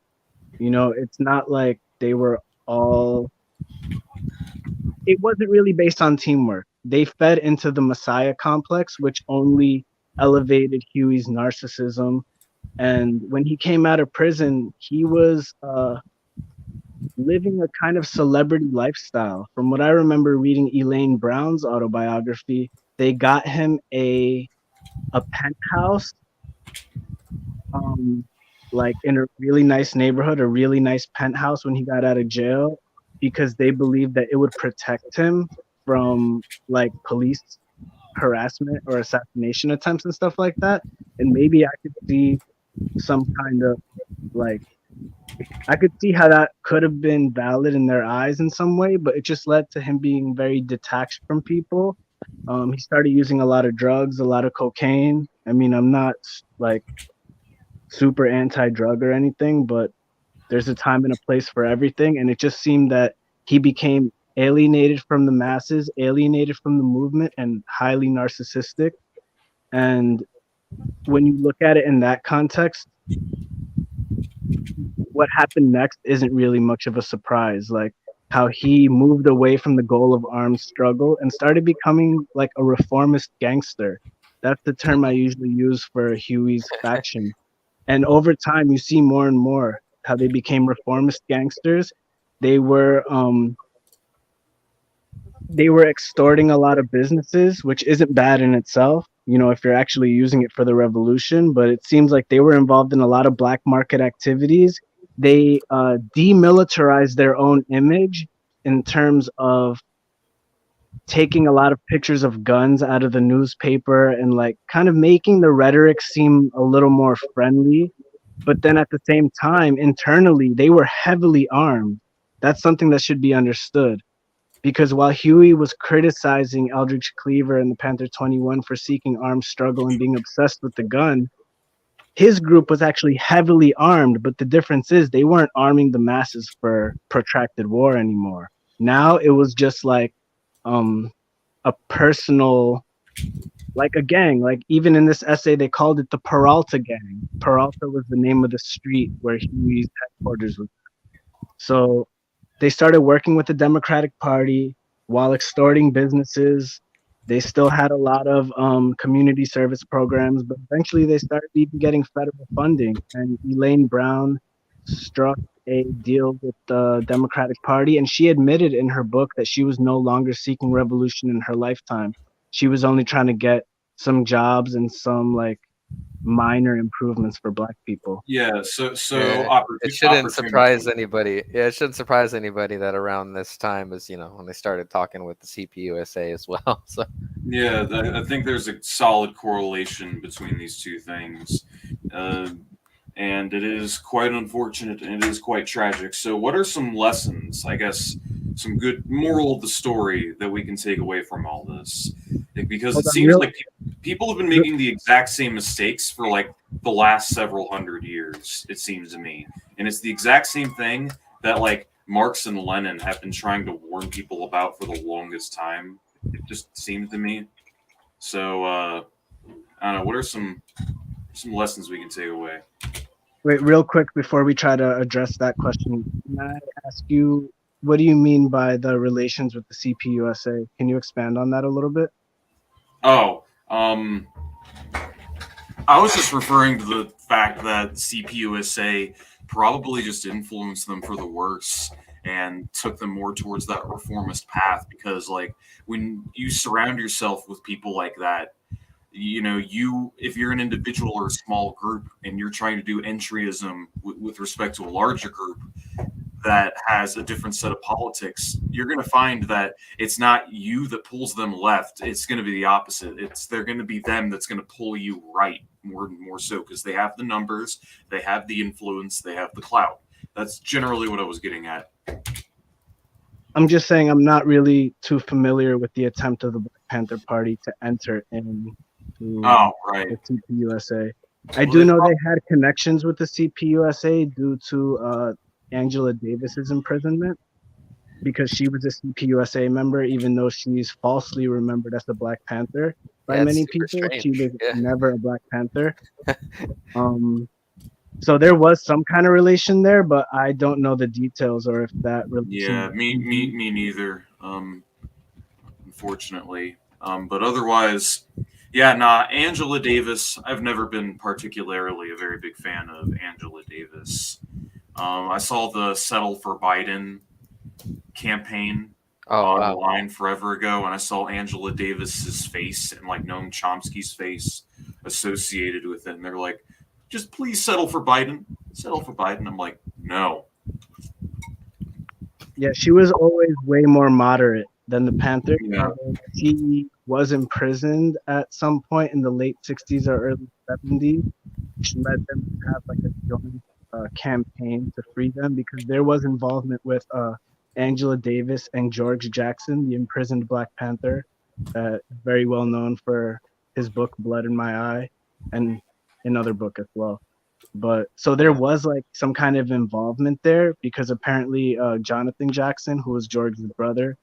You know, it's not like they were all, it wasn't really based on teamwork. They fed into the Messiah complex, which only elevated Huey's narcissism. And when he came out of prison, he was living a kind of celebrity lifestyle. From what I remember reading Elaine Brown's autobiography, they got him a penthouse, um, like in a really nice neighborhood, a really nice penthouse when he got out of jail, because they believed that it would protect him from like police harassment or assassination attempts and stuff like that. And maybe I could see some kind of like, I could see how that could have been valid in their eyes in some way, but it just led to him being very detached from people. He started using a lot of drugs, a lot of cocaine. I mean, I'm not like super anti-drug or anything, but there's a time and a place for everything. And it just seemed that he became alienated from the masses, alienated from the movement, and highly narcissistic. And when you look at it in that context, what happened next isn't really much of a surprise. Like how he moved away from the goal of armed struggle and started becoming like a reformist gangster. That's the term I usually use for Huey's faction. And over time, you see more and more how they became reformist gangsters. They were they were extorting a lot of businesses, which isn't bad in itself, you know, if you're actually using it for the revolution. But it seems like they were involved in a lot of black market activities. They demilitarized their own image in terms of taking a lot of pictures of guns out of the newspaper and like kind of making the rhetoric seem a little more friendly. But then at the same time, internally, they were heavily armed. That's something that should be understood. Because while Huey was criticizing Eldridge Cleaver and the Panther 21 for seeking armed struggle and being obsessed with the gun, his group was actually heavily armed. But the difference is they weren't arming the masses for protracted war anymore. Now it was just like a personal, like a gang. Like even in this essay, they called it the Peralta Gang. Peralta was the name of the street where Huey's headquarters was. So they started working with the Democratic Party while extorting businesses. They still had a lot of community service programs, but eventually they started even getting federal funding. And Elaine Brown struck a deal with the Democratic Party, and she admitted in her book that she was no longer seeking revolution in her lifetime. She was only trying to get some jobs and some like minor improvements for Black people. Yeah, it shouldn't surprise anybody. Yeah, it shouldn't surprise anybody that around this time is, you know, when they started talking with the CPUSA as well. So yeah, I think there's a solid correlation between these two things, and it is quite unfortunate and it is quite tragic. So, what are some lessons? I guess some good moral of the story that we can take away from all this, because it seems like people have been making the exact same mistakes for like the last several hundred years, it seems to me. And it's the exact same thing that like Marx and Lenin have been trying to warn people about for the longest time. It just seems to me. So I don't know, what are some lessons we can take away? Wait, real quick before we try to address that question, can I ask you, what do you mean by the relations with the CPUSA? Can you expand on that a little bit? Oh, I was just referring to the fact that CPUSA probably just influenced them for the worse and took them more towards that reformist path, because like when you surround yourself with people like that, you know, if you're an individual or a small group and you're trying to do entryism with respect to a larger group that has a different set of politics, you're going to find that it's not you that pulls them left. It's going to be the opposite. They're going to be them that's going to pull you right more and more so, because they have the numbers, they have the influence, they have the clout. That's generally what I was getting at. I'm just saying I'm not really too familiar with the attempt of the Black Panther Party to enter into the CPUSA. I do know they had connections with the CPUSA due to Angela Davis's imprisonment, because she was a CPUSA member, even though she's falsely remembered as the Black Panther by many people. strange. She was never a Black Panther. So there was some kind of relation there, but I don't know the details or if that relation. Yeah, me neither. Unfortunately, but otherwise, yeah, nah. Angela Davis. I've never been particularly a very big fan of Angela Davis. I saw the Settle for Biden campaign Oh wow. online forever ago, and I saw Angela Davis's face and like Noam Chomsky's face associated with it, and they're like, "Just please settle for Biden. Settle for Biden." I'm like, "No." Yeah, she was always way more moderate than the Panthers. Yeah. She was imprisoned at some point in the late 60s or early 70s, which led them to have like a joint campaign to free them because there was involvement with Angela Davis and George Jackson, the imprisoned Black Panther, very well known for his book Blood in My Eye and another book as well. But so there Yeah. was like some kind of involvement there because apparently Jonathan Jackson, who was George's brother,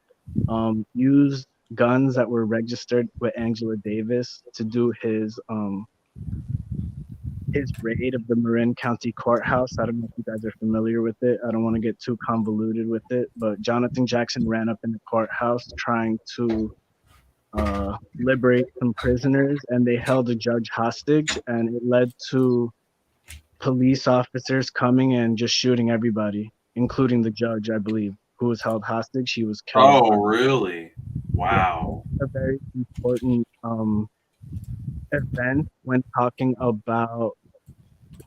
used guns that were registered with Angela Davis to do his raid of the Marin County Courthouse. I don't know if you guys are familiar with it. I don't want to get too convoluted with it, but Jonathan Jackson ran up in the courthouse trying to liberate some prisoners, and they held a judge hostage, and it led to police officers coming and just shooting everybody, including the judge, I believe, who was held hostage. He was killed. Oh, really? Yeah, Wow. a very important event when talking about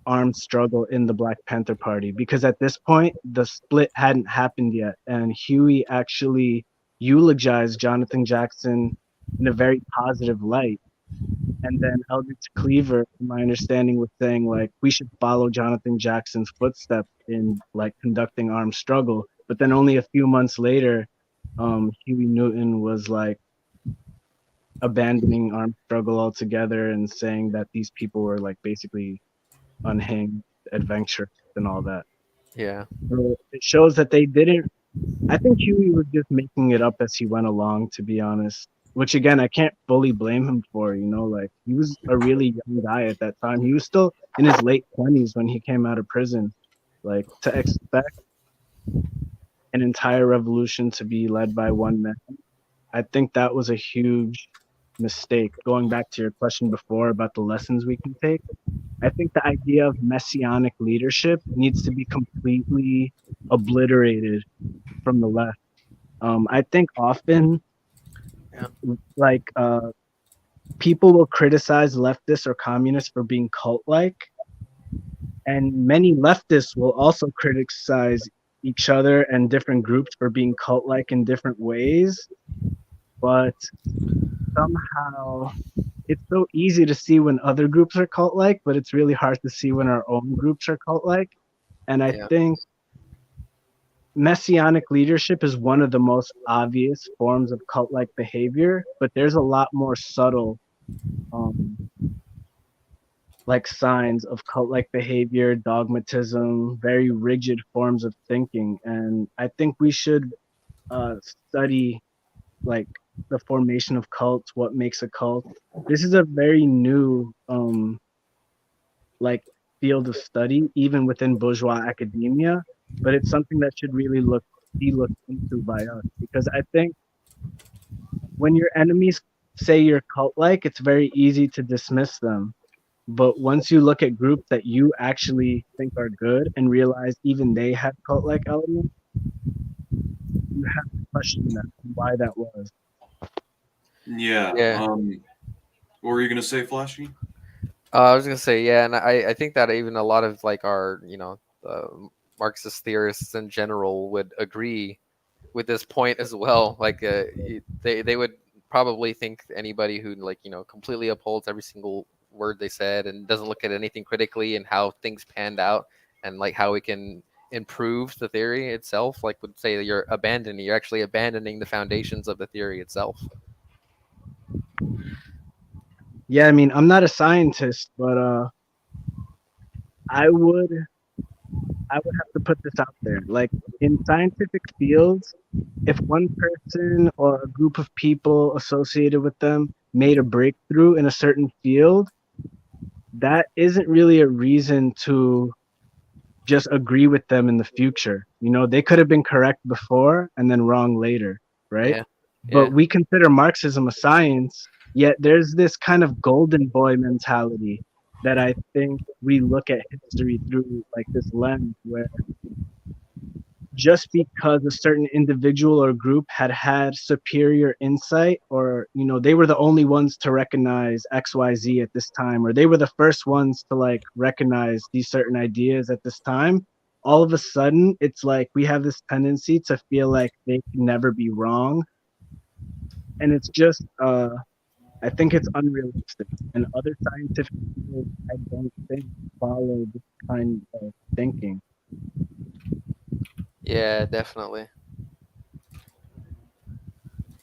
armed struggle in the Black Panther Party because at this point the split hadn't happened yet, and Huey actually eulogized Jonathan Jackson in a very positive light. And then Eldridge Cleaver, from my understanding, was saying like we should follow Jonathan Jackson's footsteps in like conducting armed struggle. But then only a few months later, Huey Newton was like abandoning armed struggle altogether and saying that these people were like basically unhinged adventurers and all that. Yeah. So it shows that they didn't. I think Huey was just making it up as he went along, to be honest. Which again, I can't fully blame him for. You know, like he was a really young guy at that time. He was still in his late 20s when he came out of prison. Like to expect an entire revolution to be led by one man, I think that was a huge mistake. Going back to your question before about the lessons we can take, I think the idea of messianic leadership needs to be completely obliterated from the left. I think often, Yeah. like, people will criticize leftists or communists for being cult-like, and many leftists will also criticize each other and different groups for being cult-like in different ways. But somehow it's so easy to see when other groups are cult-like, but it's really hard to see when our own groups are cult-like. And I Yeah. think messianic leadership is one of the most obvious forms of cult-like behavior, but there's a lot more subtle um, like signs of cult-like behavior, dogmatism, very rigid forms of thinking. And I think we should study like the formation of cults, what makes a cult. This is a very new like field of study, even within bourgeois academia, but it's something that should really be looked into by us because I think when your enemies say you're cult-like, it's very easy to dismiss them. But once you look at groups that you actually think are good and realize even they have cult-like elements, you have to question that and why that was. Yeah. Yeah. What were you gonna say, Flashy? I was gonna say, yeah, and I think that even a lot of like our Marxist theorists in general would agree with this point as well. Like they would probably think anybody who like completely upholds every single word they said and doesn't look at anything critically and how things panned out and like how we can improve the theory itself, like would say that you're actually abandoning the foundations of the theory itself. Yeah, I mean, I'm not a scientist, but I would I would have to put this out there. Like in scientific fields, if one person or a group of people associated with them made a breakthrough in a certain field, that isn't really a reason to just agree with them in the future. You know, they could have been correct before and then wrong later, right? Yeah. But we consider Marxism a science, yet there's this kind of golden boy mentality that I think we look at history through like this lens where just because a certain individual or group had superior insight, or you know, they were the only ones to recognize XYZ at this time, or they were the first ones to like recognize these certain ideas at this time, all of a sudden it's like we have this tendency to feel like they can never be wrong. And it's just I think it's unrealistic, and other scientific people I don't think follow this kind of thinking. Yeah, definitely.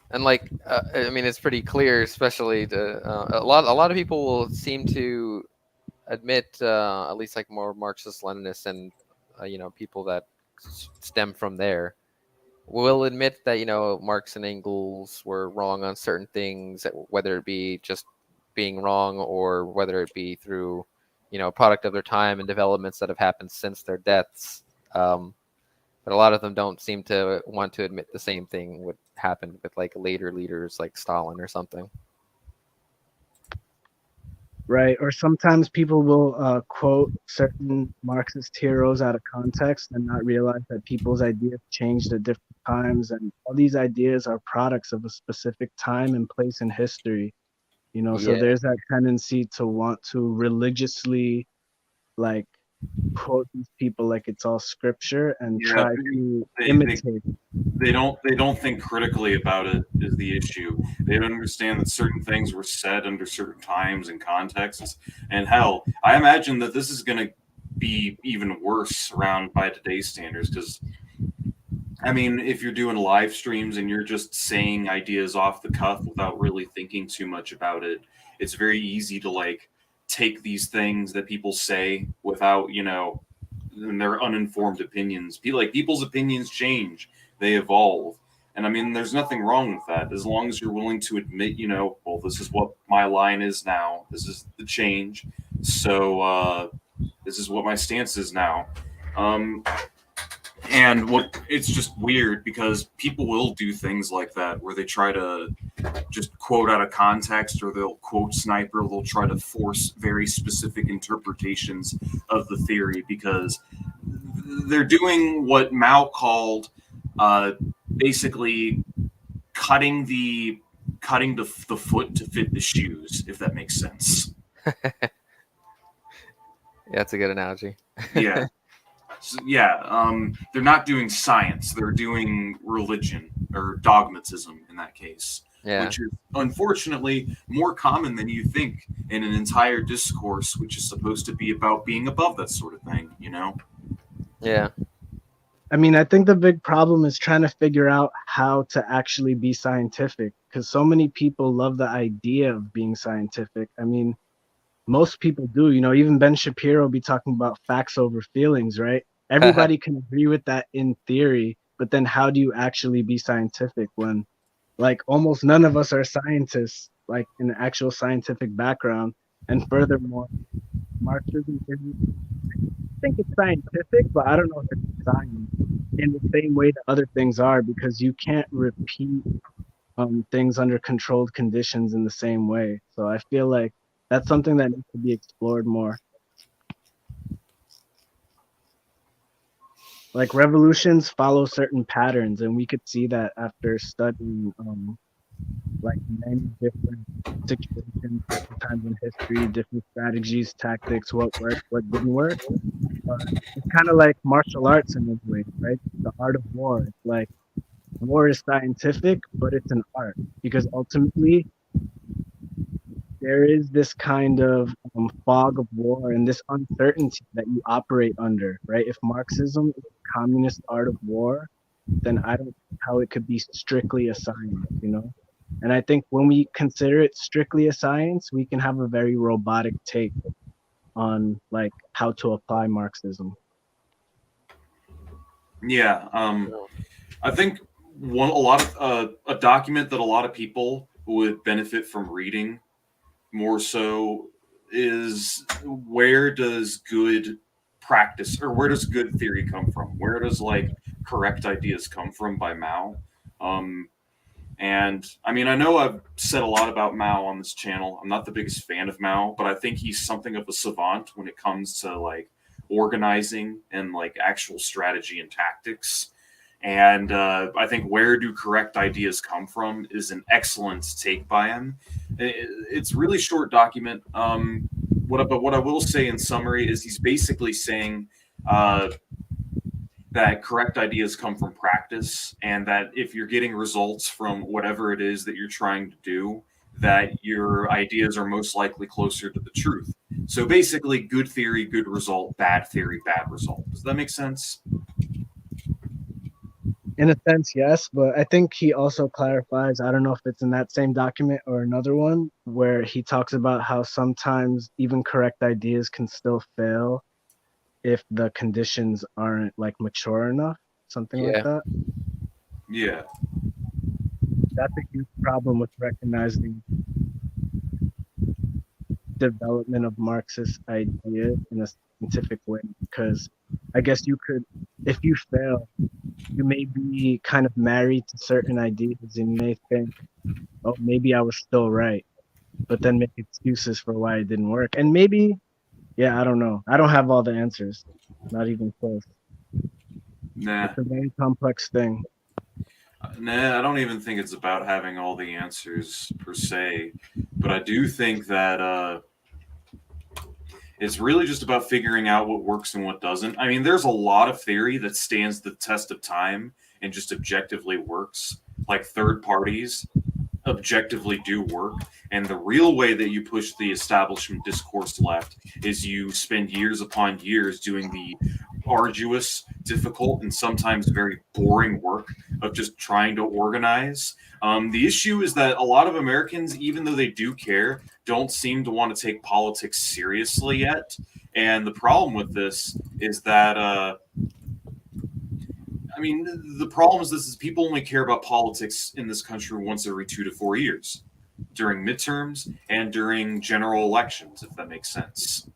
And like, I mean, it's pretty clear, especially to a lot of people will seem to admit, at least like more Marxist Leninists and you know, people that stem from there will admit that, you know, Marx and Engels were wrong on certain things, whether it be just being wrong or whether it be through, you know, product of their time and developments that have happened since their deaths. But a lot of them don't seem to want to admit the same thing would happen with like later leaders like Stalin or something. Right. Or sometimes people will quote certain Marxist heroes out of context and not realize that people's ideas changed at different times. And all these ideas are products of a specific time and place in history. You know, so Yeah. there's that tendency to want to religiously like quote these people like it's all scripture and Yeah, try to they imitate. they don't think critically about it is the issue. They don't understand that certain things were said under certain times and contexts. And hell, I imagine that this is going to be even worse around by today's standards because I mean, if you're doing live streams and you're just saying ideas off the cuff without really thinking too much about it, it's very easy to like take these things that people say without, you know, their uninformed opinions. Like people's opinions change, they evolve. And I mean, there's nothing wrong with that as long as you're willing to admit, you know, well, this is what my line is now. This is the change. So this is what my stance is now. And what it's just weird because people will do things like that where they try to just quote out of context or they'll quote sniper, they'll try to force very specific interpretations of the theory because they're doing what Mao called basically cutting the foot to fit the shoes, if that makes sense. Yeah, that's a good analogy. Yeah. So, yeah, they're not doing science; they're doing religion or dogmatism in that case, Yeah. which is unfortunately more common than you think in an entire discourse, which is supposed to be about being above that sort of thing. You know? Yeah. I mean, I think the big problem is trying to figure out how to actually be scientific because so many people love the idea of being scientific. I mean, most people do, you know, even Ben Shapiro be talking about facts over feelings, right? Everybody can agree with that in theory, but then how do you actually be scientific when like almost none of us are scientists, like in an actual scientific background? And furthermore, Marxism isn't, I think it's scientific, but I don't know if it's science in the same way that other things are because you can't repeat things under controlled conditions in the same way. So I feel like that's something that needs to be explored more. Like revolutions follow certain patterns, and we could see that after studying like many different situations, different times in history, different strategies, tactics, what worked, what didn't work. It's kind of like martial arts in a way, right? The art of war. It's like war is scientific, but it's an art because ultimately there is this kind of fog of war and this uncertainty that you operate under, right? If Marxism is a communist art of war, then I don't see how it could be strictly a science, you know? And I think when we consider it strictly a science, we can have a very robotic take on like how to apply Marxism. Yeah. I think a document that a lot of people would benefit from reading more so is where does good practice, or where does good theory come from? Where does like correct ideas come from by Mao? And I mean, I know I've said a lot about Mao on this channel. I'm not the biggest fan of Mao, but I think he's something of a savant when it comes to like organizing and like actual strategy and tactics. And I think where do correct ideas come from is an excellent take by him. It's really short document. But what I will say in summary is he's basically saying that correct ideas come from practice, and that if you're getting results from whatever it is that you're trying to do, that your ideas are most likely closer to the truth. So basically, good theory, good result; bad theory, bad result. Does that make sense? In a sense, yes, but I think he also clarifies, I don't know if it's in that same document or another one, where he talks about how sometimes even correct ideas can still fail if the conditions aren't like mature enough, something like that. Yeah. That's a huge problem with recognizing development of Marxist ideas in a scientific way, because I guess you could, if you fail, you may be kind of married to certain ideas and you may think, oh, maybe I was still right, but then make excuses for why it didn't work. And maybe, yeah, I don't know. I don't have all the answers, not even close. Nah. It's a very complex thing. Nah, I don't even think it's about having all the answers per se, but I do think that it's really just about figuring out what works and what doesn't. I mean, there's a lot of theory that stands the test of time and just objectively works, like third parties objectively do work. And the real way that you push the establishment discourse left is you spend years upon years doing the arduous, difficult, and sometimes very boring work of just trying to organize. The issue is that a lot of Americans, even though they do care, don't seem to want to take politics seriously yet. And the problem with this is that I mean, the problem is this: is people only care about politics in this country once every 2 to 4 years, during midterms and during general elections, if that makes sense.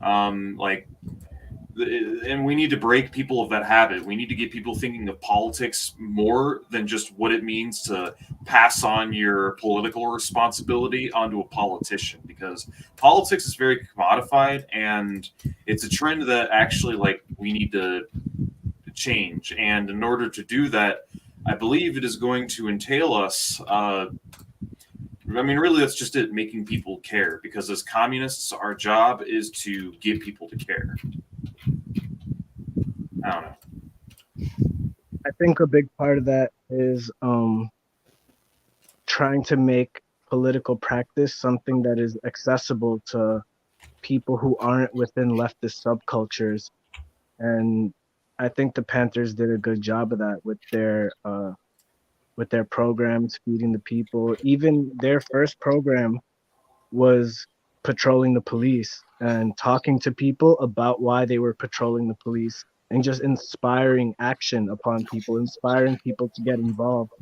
And we need to break people of that habit. We need to get people thinking of politics more than just what it means to pass on your political responsibility onto a politician, because politics is very commodified, and it's a trend that actually we need to change. And in order to do that, I believe it is going to entail us really that's just it, making people care, because as communists our job is to get people to care. I don't know. I think a big part of that is trying to make political practice something that is accessible to people who aren't within leftist subcultures. And I think the Panthers did a good job of that with their programs, feeding the people. Even their first program was patrolling the police and talking to people about why they were patrolling the police, and just inspiring action upon people, inspiring people to get involved.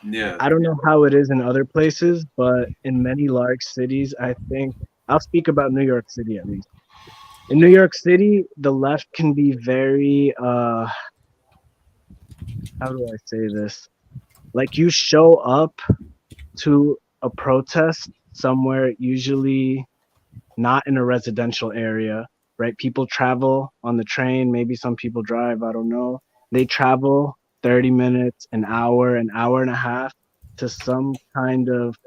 Yeah. I don't know how it is in other places, but in many large cities, I think, I'll speak about New York City at least. In New York City, the left can be very, how do I say this? Like, you show up to a protest somewhere, usually not in a residential area, right? People travel on the train, maybe some people drive, I don't know. They travel 30 minutes, an hour and a half to some kind of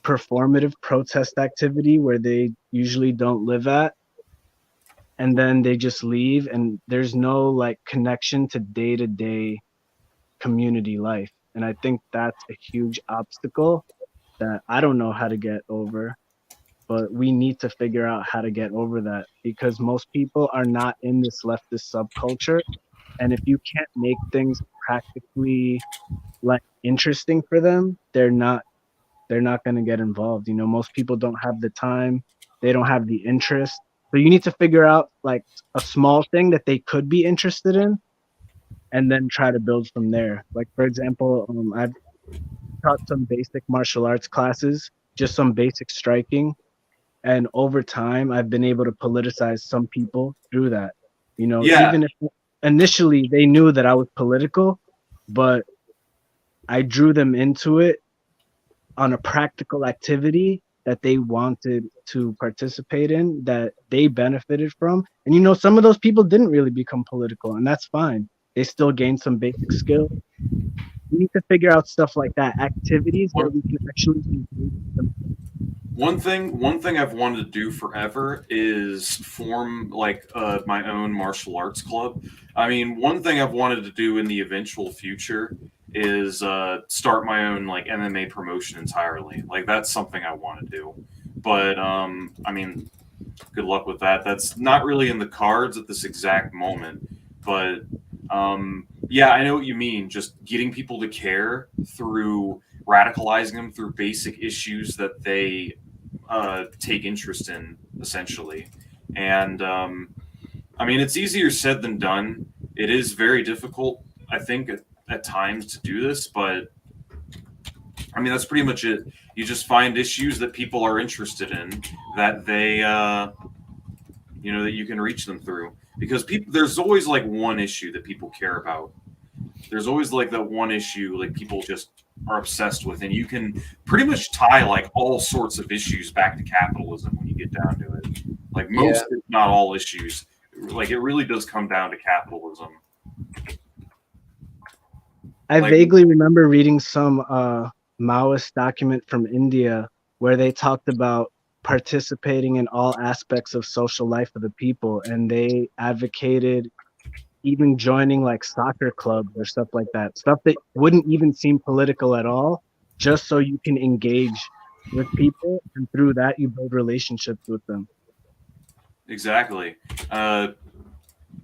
performative protest activity where they usually don't live at. And then they just leave, and there's no connection to day-to-day community life. And I think that's a huge obstacle that I don't know how to get over, but we need to figure out how to get over that, because most people are not in this leftist subculture. And if you can't make things practically interesting for them, they're not going to get involved. Most people don't have the time, they don't have the interest. So you need to figure out a small thing that they could be interested in, and then try to build from there. For example, I've taught some basic martial arts classes, just some basic striking. And over time, I've been able to politicize some people through that. You know, Yeah, even if initially they knew that I was political, but I drew them into it on a practical activity that they wanted to participate in, that they benefited from. And you know, some of those people didn't really become political, and that's fine. They still gained some basic skills. We need to figure out stuff like that, activities where one we can actually engage them. one thing I've wanted to do forever is form like my own martial arts club. I mean, one thing I've wanted to do in the eventual future is start my own like MMA promotion entirely. Like that's something I want to do. But I mean, good luck with that. That's not really in the cards at this exact moment. But yeah, I know what you mean. Just getting people to care through radicalizing them through basic issues that they take interest in, essentially. And I mean, it's easier said than done. It is very difficult, I think, at times to do this, but I mean, that's pretty much it. You just find issues that people are interested in that they, that you can reach them through. Because people, there's always like one issue that people care about. There's always like that one issue like people just are obsessed with, and you can pretty much tie like all sorts of issues back to capitalism when you get down to it. Like Yeah. most, if not all, issues, like it really does come down to capitalism. I Like, vaguely remember reading some Maoist document from India where they talked about participating in all aspects of social life of the people, and they advocated even joining like soccer clubs or stuff like that, stuff that wouldn't even seem political at all, just so you can engage with people, and through that you build relationships with them. exactly. Uh,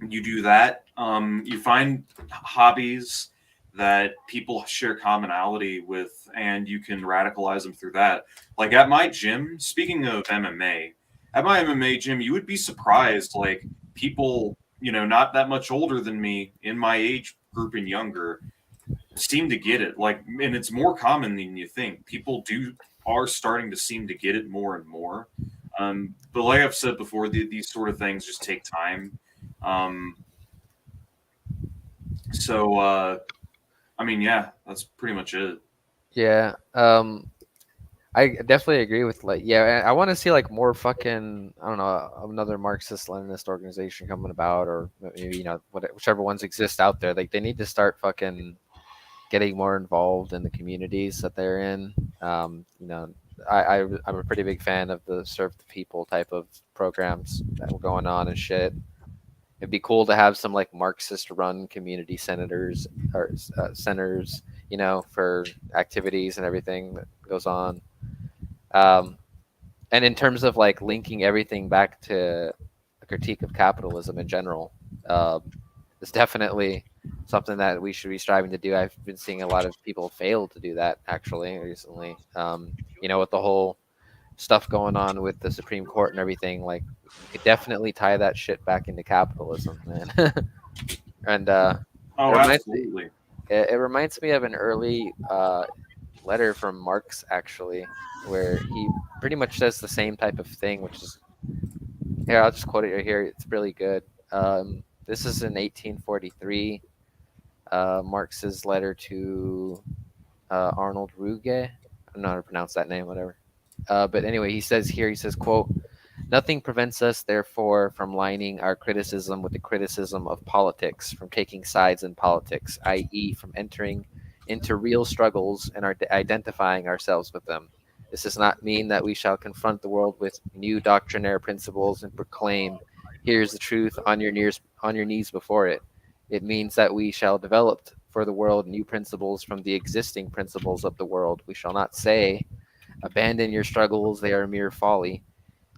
you do that. You find hobbies that people share commonality with, and you can radicalize them through that. Like at my gym, speaking of MMA, at my MMA gym, you would be surprised. Like people, not that much older than me, in my age group and younger, seem to get it. Like, and it's more common than you think. People are starting to seem to get it more and more. But like I've said before, these sort of things just take time. Um, so, I mean, yeah, that's pretty much it. Yeah. I definitely agree with like yeah. I want to see like more fucking I don't know another Marxist Leninist organization coming about or maybe whichever ones exist out there. Like they need to start fucking getting more involved in the communities that they're in. You know, I'm a pretty big fan of the serve the people type of programs that were going on and shit. It'd be cool to have some like Marxist run community senators or centers, for activities and everything that goes on. Um, and in terms of like linking everything back to a critique of capitalism in general, it's definitely something that we should be striving to do. I've been seeing a lot of people fail to do that actually recently. With the whole stuff going on with the Supreme Court and everything, like we could definitely tie that shit back into capitalism, man. And it Oh, reminds me, absolutely. it reminds me of an early letter from Marx actually, where he pretty much says the same type of thing, which is here. I'll just quote it right here. It's really good. This is in 1843. Marx's letter to Arnold Ruge. I don't know how to pronounce that name, whatever. But anyway, he says here, he says, quote, "Nothing prevents us, therefore, from lining our criticism with the criticism of politics, from taking sides in politics, i.e., from entering into real struggles and identifying ourselves with them. This does not mean that we shall confront the world with new doctrinaire principles and proclaim, 'Here's the truth,' on your knees before it. It means that we shall develop for the world new principles from the existing principles of the world. We shall not say, 'Abandon your struggles, they are mere folly.'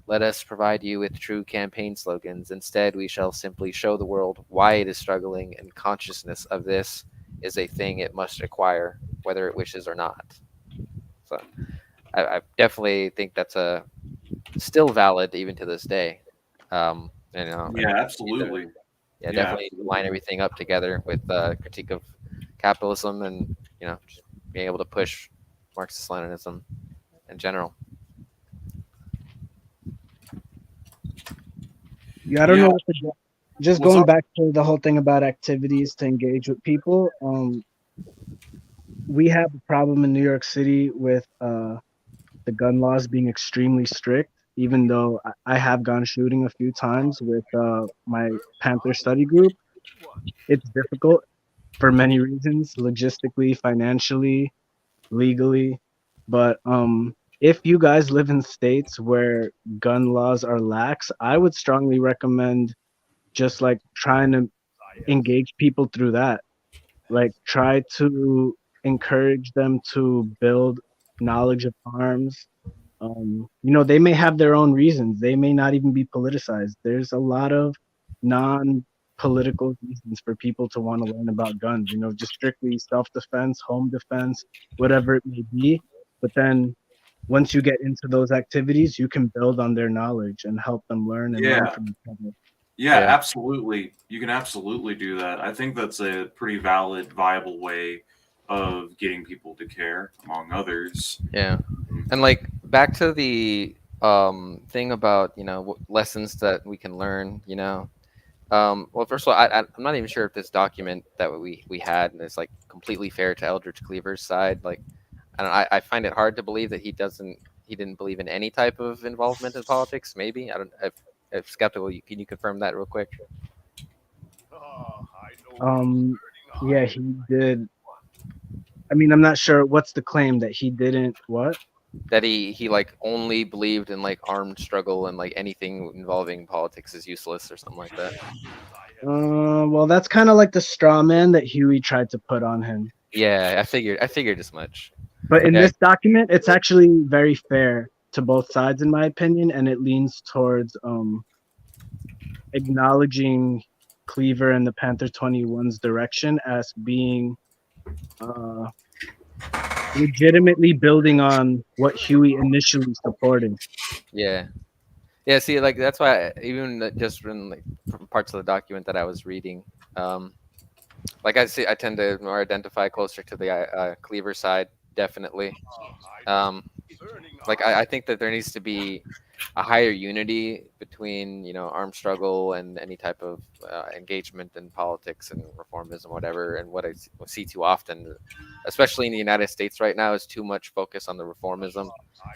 Let us provide you with true campaign slogans. Instead, we shall simply show the world why it is struggling, and consciousness of this is a thing it must acquire, whether it wishes or not." So I definitely think that's still valid even to this day. And Yeah, need to, absolutely. yeah, Yeah, definitely line absolutely. everything up together with critique of capitalism and just being able to push Marxist Leninism in general. Yeah, I don't know Yeah. what to do. Just What's going up? back to the whole thing about activities to engage with people. We have a problem in New York City with the gun laws being extremely strict. Even though I have gone shooting a few times with my Panther study group, it's difficult for many reasons, logistically, financially, legally. But if you guys live in states where gun laws are lax, I would strongly recommend just like trying to engage people through that. Like try to encourage them to build knowledge of arms. They may have their own reasons. They may not even be politicized. There's a lot of non-political reasons for people to want to learn about guns. Just strictly self-defense, home defense, whatever it may be. But then once you get into those activities, you can build on their knowledge and help them learn and learn Yeah. from each other. Yeah, Yeah. absolutely. You can absolutely do that. I think that's a pretty valid, viable way of getting people to care, among others. Yeah. And like back to the thing about lessons that we can learn. Well, first of all, I'm not even sure if this document that we had is like completely fair to Eldridge Cleaver's side. Like, I find it hard to believe that he didn't believe in any type of involvement in politics. Maybe I don't. If skeptical, can you confirm that real quick? Yeah, he did. I mean, I'm not sure what's the claim that he didn't what? That he like only believed in like armed struggle and like anything involving politics is useless or something like that. Well, that's kind of like the straw man that Huey tried to put on him. Yeah, I figured as much. But in Yeah. this document, it's actually very fair to both sides, in my opinion, and it leans towards acknowledging Cleaver and the Panther 21's direction as being legitimately building on what Huey initially supported. Yeah. Yeah, see, like that's why even just in like parts of the document that I was reading, like I tend to more identify closer to the Cleaver side, definitely. Like I think that there needs to be a higher unity between armed struggle and any type of engagement in politics and reformism, whatever. And what I see too often, especially in the United States right now, is too much focus on the reformism,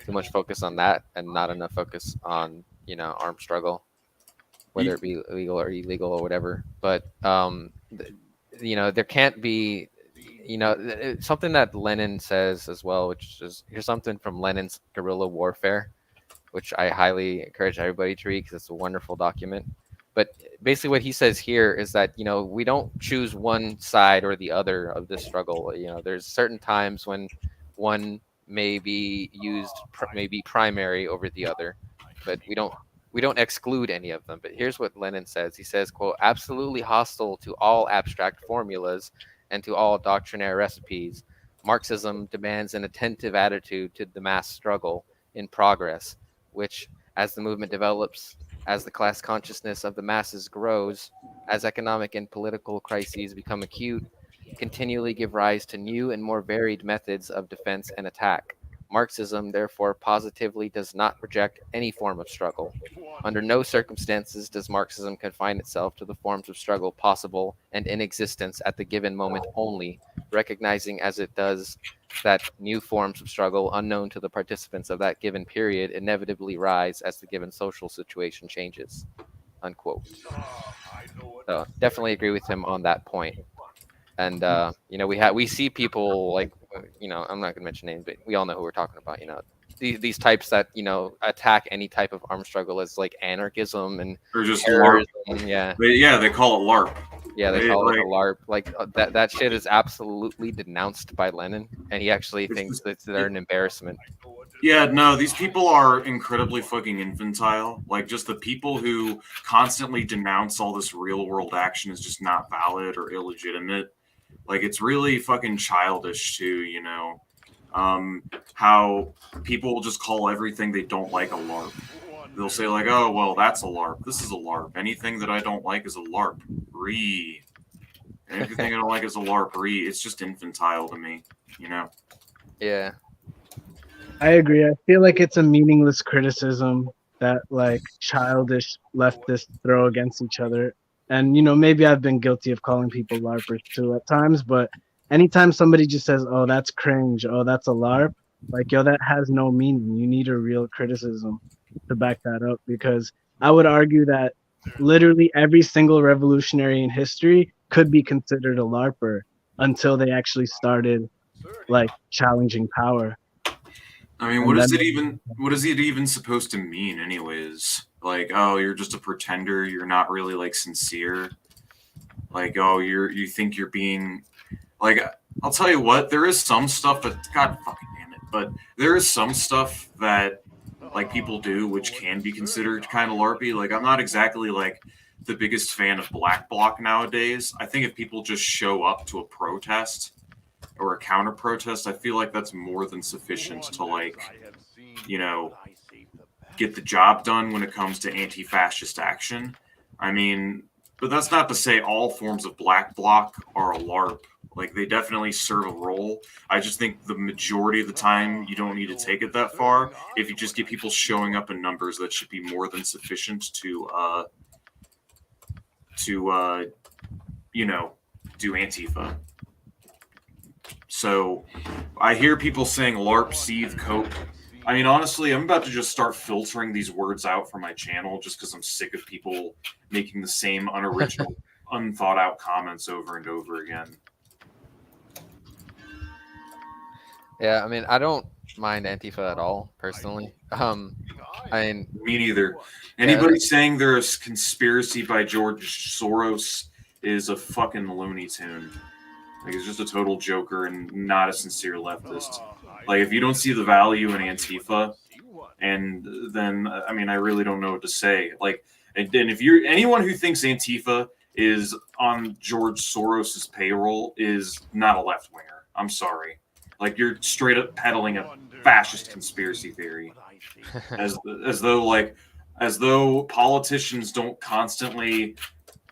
too much focus on that, and not enough focus on armed struggle, whether it be legal or illegal or whatever. But there can't be something that Lenin says as well, which is here's something from Lenin's Guerrilla Warfare, which I highly encourage everybody to read because it's a wonderful document. But basically, what he says here is that we don't choose one side or the other of this struggle. There's certain times when one may be used, may be primary over the other, but we don't exclude any of them. But here's what Lenin says. He says, quote, absolutely hostile to all abstract formulas and to all doctrinaire recipes, Marxism demands an attentive attitude to the mass struggle in progress, which, as the movement develops, as the class consciousness of the masses grows, as economic and political crises become acute, continually give rise to new and more varied methods of defense and attack. Marxism, therefore, positively does not reject any form of struggle. Under no circumstances does Marxism confine itself to the forms of struggle possible and in existence at the given moment only, recognizing as it does that new forms of struggle unknown to the participants of that given period inevitably rise as the given social situation changes. Unquote. So definitely agree with him on that point. And we see people like I'm not gonna mention names, but we all know who we're talking about. These types that attack any type of armed struggle as like anarchism and Or just LARP. terrorism. Yeah, They call it LARP. yeah, they call it a LARP. Like that shit is absolutely denounced by Lenin, and he actually thinks that they're an embarrassment. Yeah, no, these people are incredibly fucking infantile. Like, just the people who constantly denounce all this real world action is just not valid or illegitimate. Like, it's really fucking childish too, how people just call everything they don't like a LARP. They'll say like, oh, well, that's a LARP. This is a LARP. Anything that I don't like is a LARP. Anything I don't like is a LARP. It's just infantile to me, Yeah. I agree. I feel like it's a meaningless criticism that like childish leftists throw against each other. And maybe I've been guilty of calling people LARPers too at times, but anytime somebody just says, "Oh, that's cringe," "Oh, that's a LARP," like, yo, that has no meaning. You need a real criticism to back that up, because I would argue that literally every single revolutionary in history could be considered a LARPer until they actually started like challenging power. I mean, And then what is it even supposed to mean anyways? Like, oh, you're just a pretender, you're not really like sincere. Like, oh, you think you're being like, I'll tell you what, there is some stuff that, God fucking damn it, but there is some stuff that like people do which can be considered kind of LARPy. Like, I'm not exactly like the biggest fan of Black Bloc nowadays. I think if people just show up to a protest or a counter protest, I feel like that's more than sufficient to like, you know, get the job done when it comes to anti-fascist action. I mean, but that's not to say all forms of Black Bloc are a LARP. Like, they definitely serve a role. I just think the majority of the time you don't need to take it that far. If you just get people showing up in numbers, that should be more than sufficient to you know, do Antifa. So I hear people saying LARP, seethe, cope. I mean, honestly, I'm about to just start filtering these words out from my channel just because I'm sick of people making the same unoriginal, unthought out comments over and over again. Yeah, I mean, I don't mind Antifa at all, personally. I mean, Me neither. Anybody saying there's a conspiracy by George Soros is a fucking Looney Tune. Like, it's just a total joker and not a sincere leftist. Like, if you don't see the value in Antifa, and then, I mean, I really don't know what to say. Like, and if you're anyone who thinks Antifa is on George Soros's payroll is not a left winger. I'm sorry. Like, you're straight up peddling a fascist conspiracy theory, as though politicians don't constantly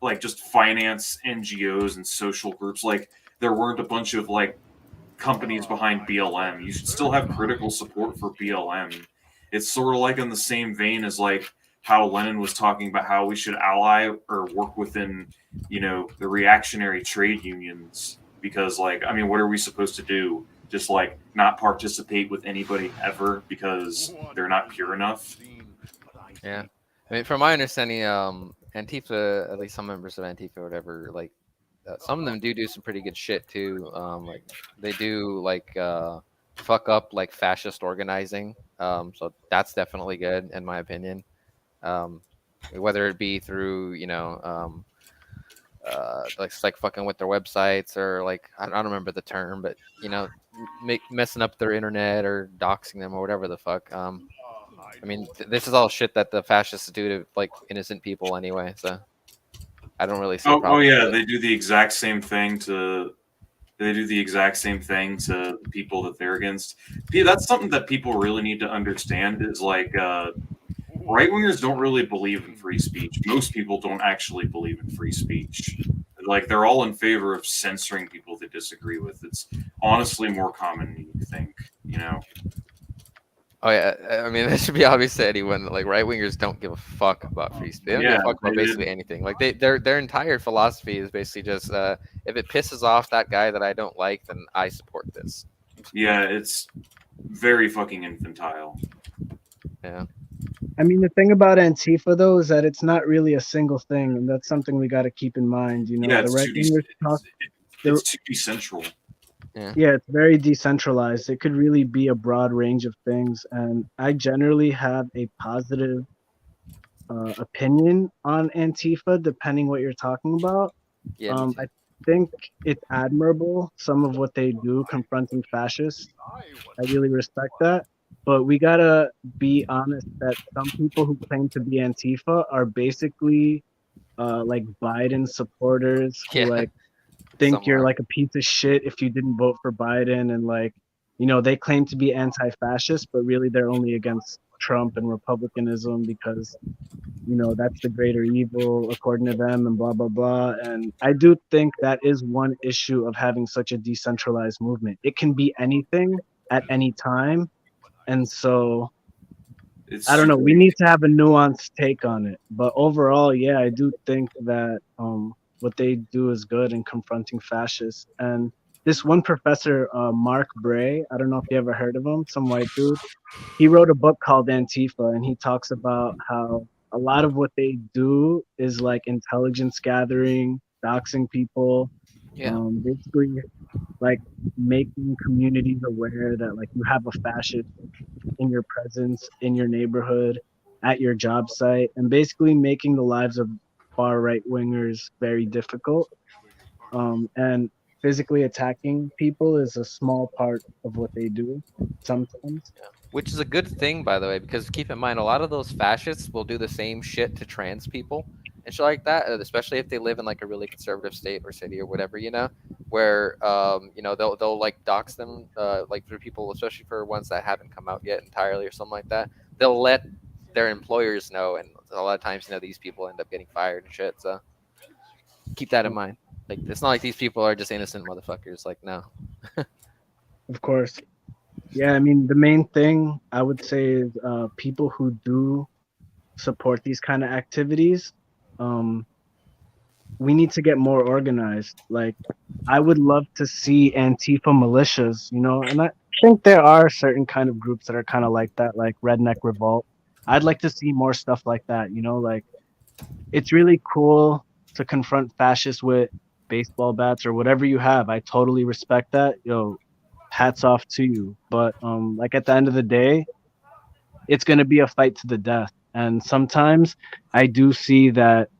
like just finance NGOs and social groups. Like, there weren't a bunch of like companies behind BLM. You should still have critical support for BLM. It's sort of like in the same vein as like how Lenin was talking about how we should ally or work within, you know, the reactionary trade unions, because like, I mean, what are we supposed to do? Just like not participate with anybody ever because they're not pure enough? yeah. I mean, from my understanding, Antifa, at least some members of Antifa or whatever, like, some of them do some pretty good shit too. Like, they do like fuck up like fascist organizing. So that's definitely good in my opinion. Whether it be through, you know, like fucking with their websites, or like, I don't remember the term, but you know, messing up their internet or doxing them or whatever the fuck. I mean, this is all shit that the fascists do to like innocent people anyway. So I don't really see a problem. Oh yeah, they do the exact same thing to the people that they're against. Yeah, that's something that people really need to understand is like right wingers don't really believe in free speech. Most people don't actually believe in free speech. Like, they're all in favor of censoring people they disagree with. It's honestly more common than you think, you know. Oh yeah, I mean, that should be obvious to anyone. Like, right wingers don't give a fuck about free speech. They don't give a fuck about basically anything. Like, their entire philosophy is basically just if it pisses off that guy that I don't like, then I support this. Yeah, it's very fucking infantile. Yeah. I mean, the thing about Antifa though is that it's not really a single thing, and that's something we got to keep in mind. You know, Yeah, the right wingers talk. It's too decentral. Yeah, it's very decentralized. It could really be a broad range of things, and I generally have a positive opinion on Antifa, depending what you're talking about. Yeah. I think it's admirable, some of what they do confronting fascists. I really respect that. But we gotta be honest that some people who claim to be Antifa are basically like Biden supporters who like think you're like a piece of shit if you didn't vote for Biden, and like, you know, they claim to be anti-fascist, but really they're only against Trump and republicanism because, you know, that's the greater evil according to them, and blah blah blah. And I do think that is one issue of having such a decentralized movement. It can be anything at any time, and so It's I don't know. super We need to have a nuanced take on it. But overall, yeah, I do think that what they do is good in confronting fascists. And this one professor, Mark Bray, I don't know if you ever heard of him, some white dude. He wrote a book called Antifa, and he talks about how a lot of what they do is like intelligence gathering, doxing people, Yeah. basically like making communities aware that like you have a fascist in your presence, in your neighborhood, at your job site, and basically making the lives of far right wingers very difficult. And physically attacking people is a small part of what they do sometimes. Which is a good thing, by the way, because keep in mind, a lot of those fascists will do the same shit to trans people and shit like that, especially if they live in like a really conservative state or city or whatever, where they'll like dox them, like for people, especially for ones that haven't come out yet entirely or something like that. They'll let their employers know, and a lot of times, these people end up getting fired and shit. So keep that in mind. Like, it's not like these people are just innocent motherfuckers. Like, no. Of course. Yeah, I mean, the main thing I would say is people who do support these kind of activities, um, we need to get more organized. Like, I would love to see Antifa militias, and I think there are certain kind of groups that are kind of like that, like Redneck Revolt. I'd like to see more stuff like that, like it's really cool to confront fascists with baseball bats or whatever you have. I totally respect that. Hats off to you. But like at the end of the day, it's going to be a fight to the death. And sometimes I do see that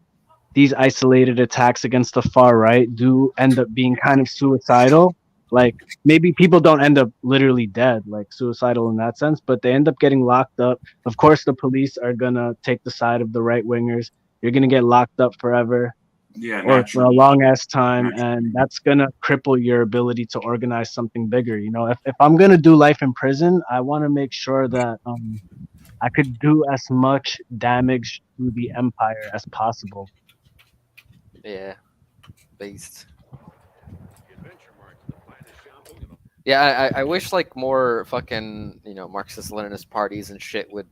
these isolated attacks against the far right do end up being kind of suicidal. Like maybe people don't end up literally dead, like suicidal in that sense, but they end up getting locked up. Of course, the police are going to take the side of the right wingers. You're going to get locked up forever Yeah, or for a naturally. long ass time, Naturally. and that's gonna cripple your ability to organize something bigger. If I'm gonna do life in prison, I want to make sure that I could do as much damage to the empire as possible. Yeah. Based. Yeah, I wish like more fucking Marxist Leninist parties and shit would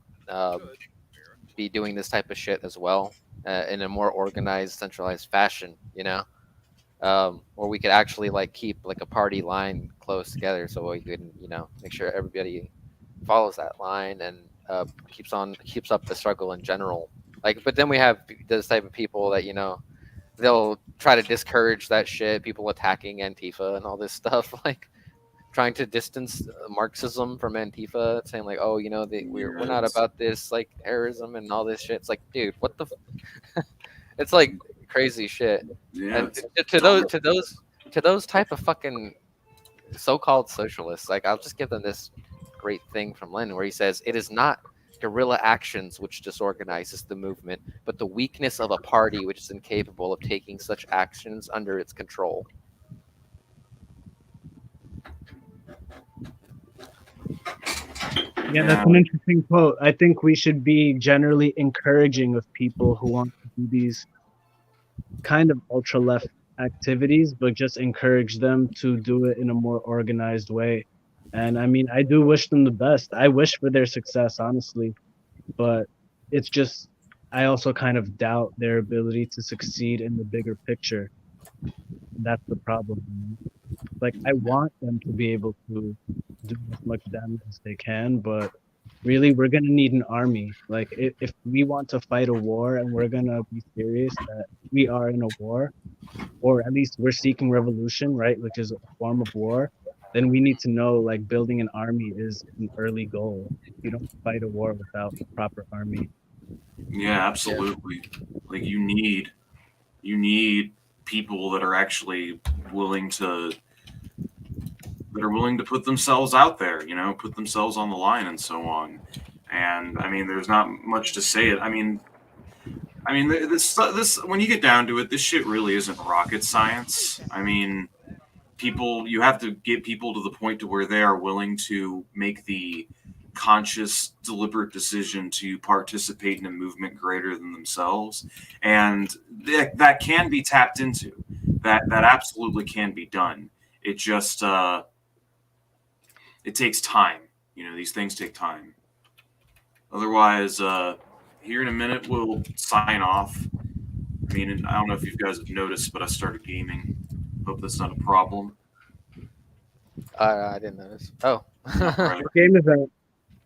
be doing this type of shit as well, in a more organized, centralized fashion. Where we could actually like keep like a party line close together, so we can make sure everybody follows that line and keeps up the struggle in general. Like, but then we have this type of people that they'll try to discourage that shit, people attacking Antifa and all this stuff, like trying to distance Marxism from Antifa, saying like, oh, we're not about this like terrorism and all this shit. It's like, dude, what the? It's like crazy shit. Yeah, And it's to those type of fucking so-called socialists, like I'll just give them this great thing from Lenin where he says, it is not guerrilla actions which disorganizes the movement, but the weakness of a party which is incapable of taking such actions under its control. Yeah, that's an interesting quote. I think we should be generally encouraging of people who want to do these kind of ultra left activities, but just encourage them to do it in a more organized way. And I mean, I do wish them the best. I wish for their success, honestly, but it's just, I also kind of doubt their ability to succeed in the bigger picture. That's the problem. Like, I want them to be able to do as much damage as they can, but really, we're going to need an army. Like, if we want to fight a war and we're going to be serious that we are in a war, or at least we're seeking revolution, right, which is a form of war, then we need to know like building an army is an early goal. You don't fight a war without a proper army. Yeah, absolutely. Like you need people that are actually willing to put themselves out there, put themselves on the line and so on. And I mean, there's not much to say it. I mean, this when you get down to it, this shit really isn't rocket science. I mean, you have to get people to the point to where they are willing to make the conscious, deliberate decision to participate in a movement greater than themselves, and that can be tapped into. That absolutely can be done. It just it takes time. These things take time. Otherwise, here in a minute we'll sign off. I mean, I don't know if you guys have noticed, but I started gaming. Hope that's not a problem. I didn't notice. Oh. All right. What game is that?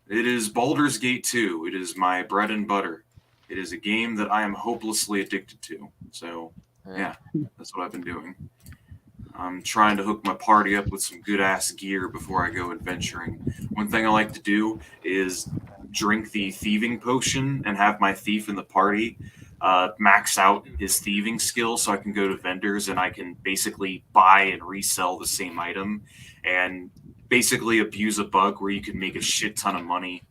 It is Baldur's Gate 2. It is my bread and butter. It is a game that I am hopelessly addicted to. So, yeah, that's what I've been doing. I'm trying to hook my party up with some good ass gear before I go adventuring. One thing I like to do is drink the thieving potion and have my thief in the party max out his thieving skill so I can go to vendors and I can basically buy and resell the same item and basically abuse a bug where you can make a shit ton of money.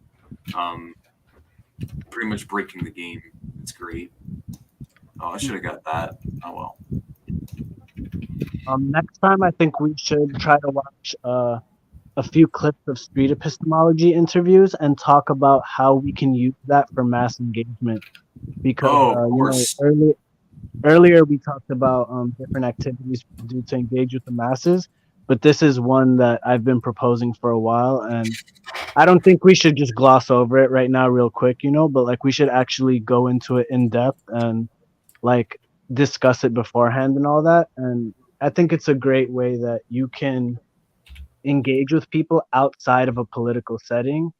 Pretty much breaking the game. It's great. Oh, I should have got that. Oh well. Next time, I think we should try to watch a few clips of street epistemology interviews and talk about how we can use that for mass engagement. Because of course. Earlier we talked about different activities to do to engage with the masses, but this is one that I've been proposing for a while, and I don't think we should just gloss over it right now real quick, but like we should actually go into it in depth and like discuss it beforehand and all that. And I think it's a great way that you can engage with people outside of a political setting,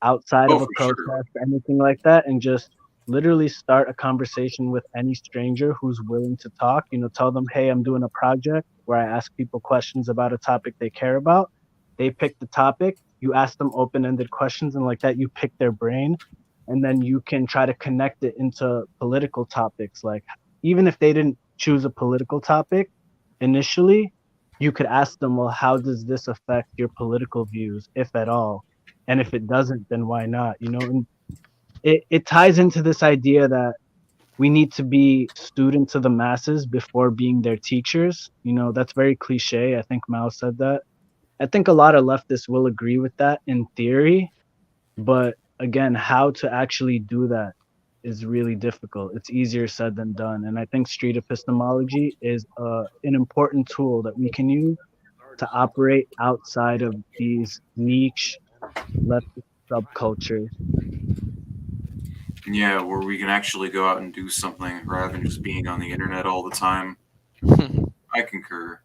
outside of a protest, anything like that, and just literally start a conversation with any stranger who's willing to talk. Tell them, hey, I'm doing a project where I ask people questions about a topic they care about. They pick the topic, you ask them open-ended questions, and like that you pick their brain, and then you can try to connect it into political topics. Like even if they didn't choose a political topic initially, you could ask them, well, how does this affect your political views, if at all? And if it doesn't, then why not? And it ties into this idea that we need to be students of the masses before being their teachers. That's very cliche. I think Mao said that. I think a lot of leftists will agree with that in theory, but again, how to actually do that is really difficult. It's easier said than done. And I think street epistemology is an important tool that we can use to operate outside of these niche leftist subcultures. Yeah, where we can actually go out and do something rather than just being on the internet all the time. I concur.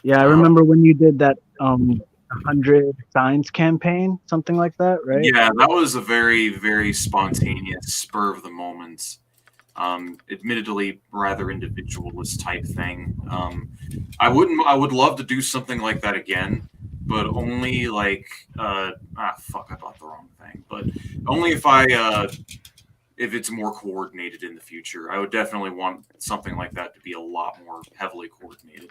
Yeah, I remember when you did that 100 signs campaign, something like that, right? Yeah, that was a very, very spontaneous, spur of the moment, admittedly rather individualist type thing. I would love to do something like that again, but only like I bought the wrong thing. But only if it's more coordinated in the future. I would definitely want something like that to be a lot more heavily coordinated.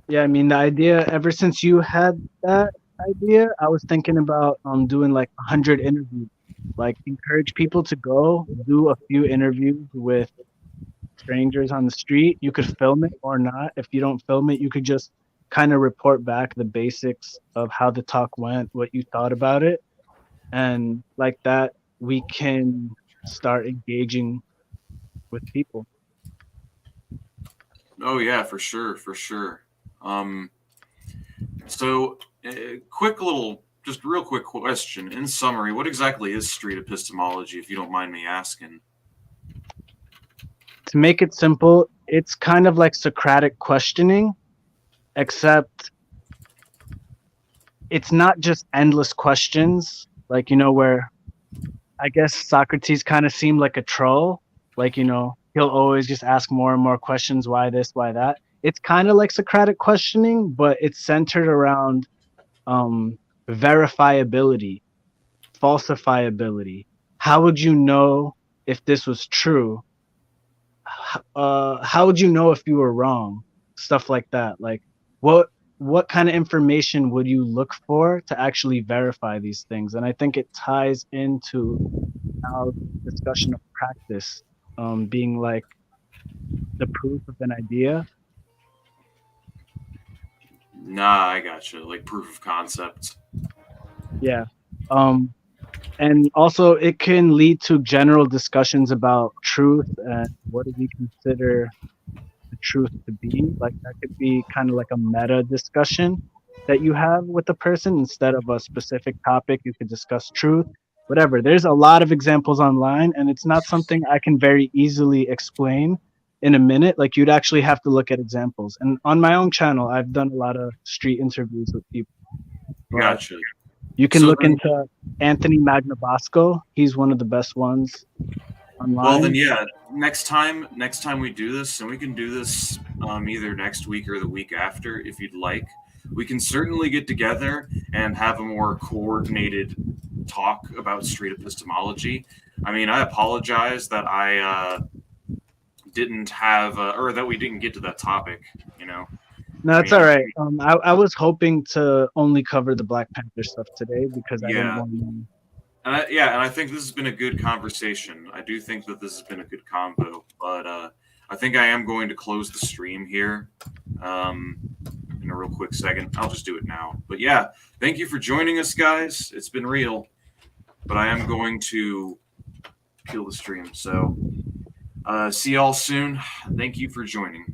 Yeah, I mean, the idea, ever since you had that idea, I was thinking about doing like 100 interviews. Like encourage people to go do a few interviews with strangers on the street. You could film it or not. If you don't film it, you could just kind of report back the basics of how the talk went, what you thought about it. And like that, we can start engaging with people. Oh yeah, for sure. So just real quick question. In summary, what exactly is street epistemology, if you don't mind me asking? To make it simple, it's kind of like Socratic questioning, except it's not just endless questions, like, where I guess Socrates kind of seemed like a troll. Like, he'll always just ask more and more questions. Why this, why that? It's kind of like Socratic questioning, but it's centered around verifiability, falsifiability. How would you know if this was true? How would you know if you were wrong? Stuff like that. Like, what kind of information would you look for to actually verify these things? And I think it ties into our discussion of practice being like the proof of an idea. Nah, I gotcha. Like proof of concept. Yeah. And also it can lead to general discussions about truth and what do we consider the truth to be. Like that could be kind of like a meta discussion that you have with the person. Instead of a specific topic, you could discuss truth. whatever. There's a lot of examples online, and it's not something I can very easily explain in a minute. Like, you'd actually have to look at examples. And on my own channel, I've done a lot of street interviews with people. But Gotcha. you can So look then- into Anthony Magnabosco. He's one of the best ones online. Well, then, yeah. Next time we do this, and we can do this either next week or the week after, if you'd like. We can certainly get together and have a more coordinated talk about street epistemology. I mean, I apologize that I didn't have, or that we didn't get to that topic. You know. No, it's I mean, all right. I was hoping to only cover the Black Panther stuff today because I didn't Yeah. want to. And I think this has been a good conversation. I do think that this has been a good convo, but I think I am going to close the stream here in a real quick second. I'll just do it now. But yeah, thank you for joining us, guys. It's been real, but I am going to kill the stream. So see y'all soon. Thank you for joining.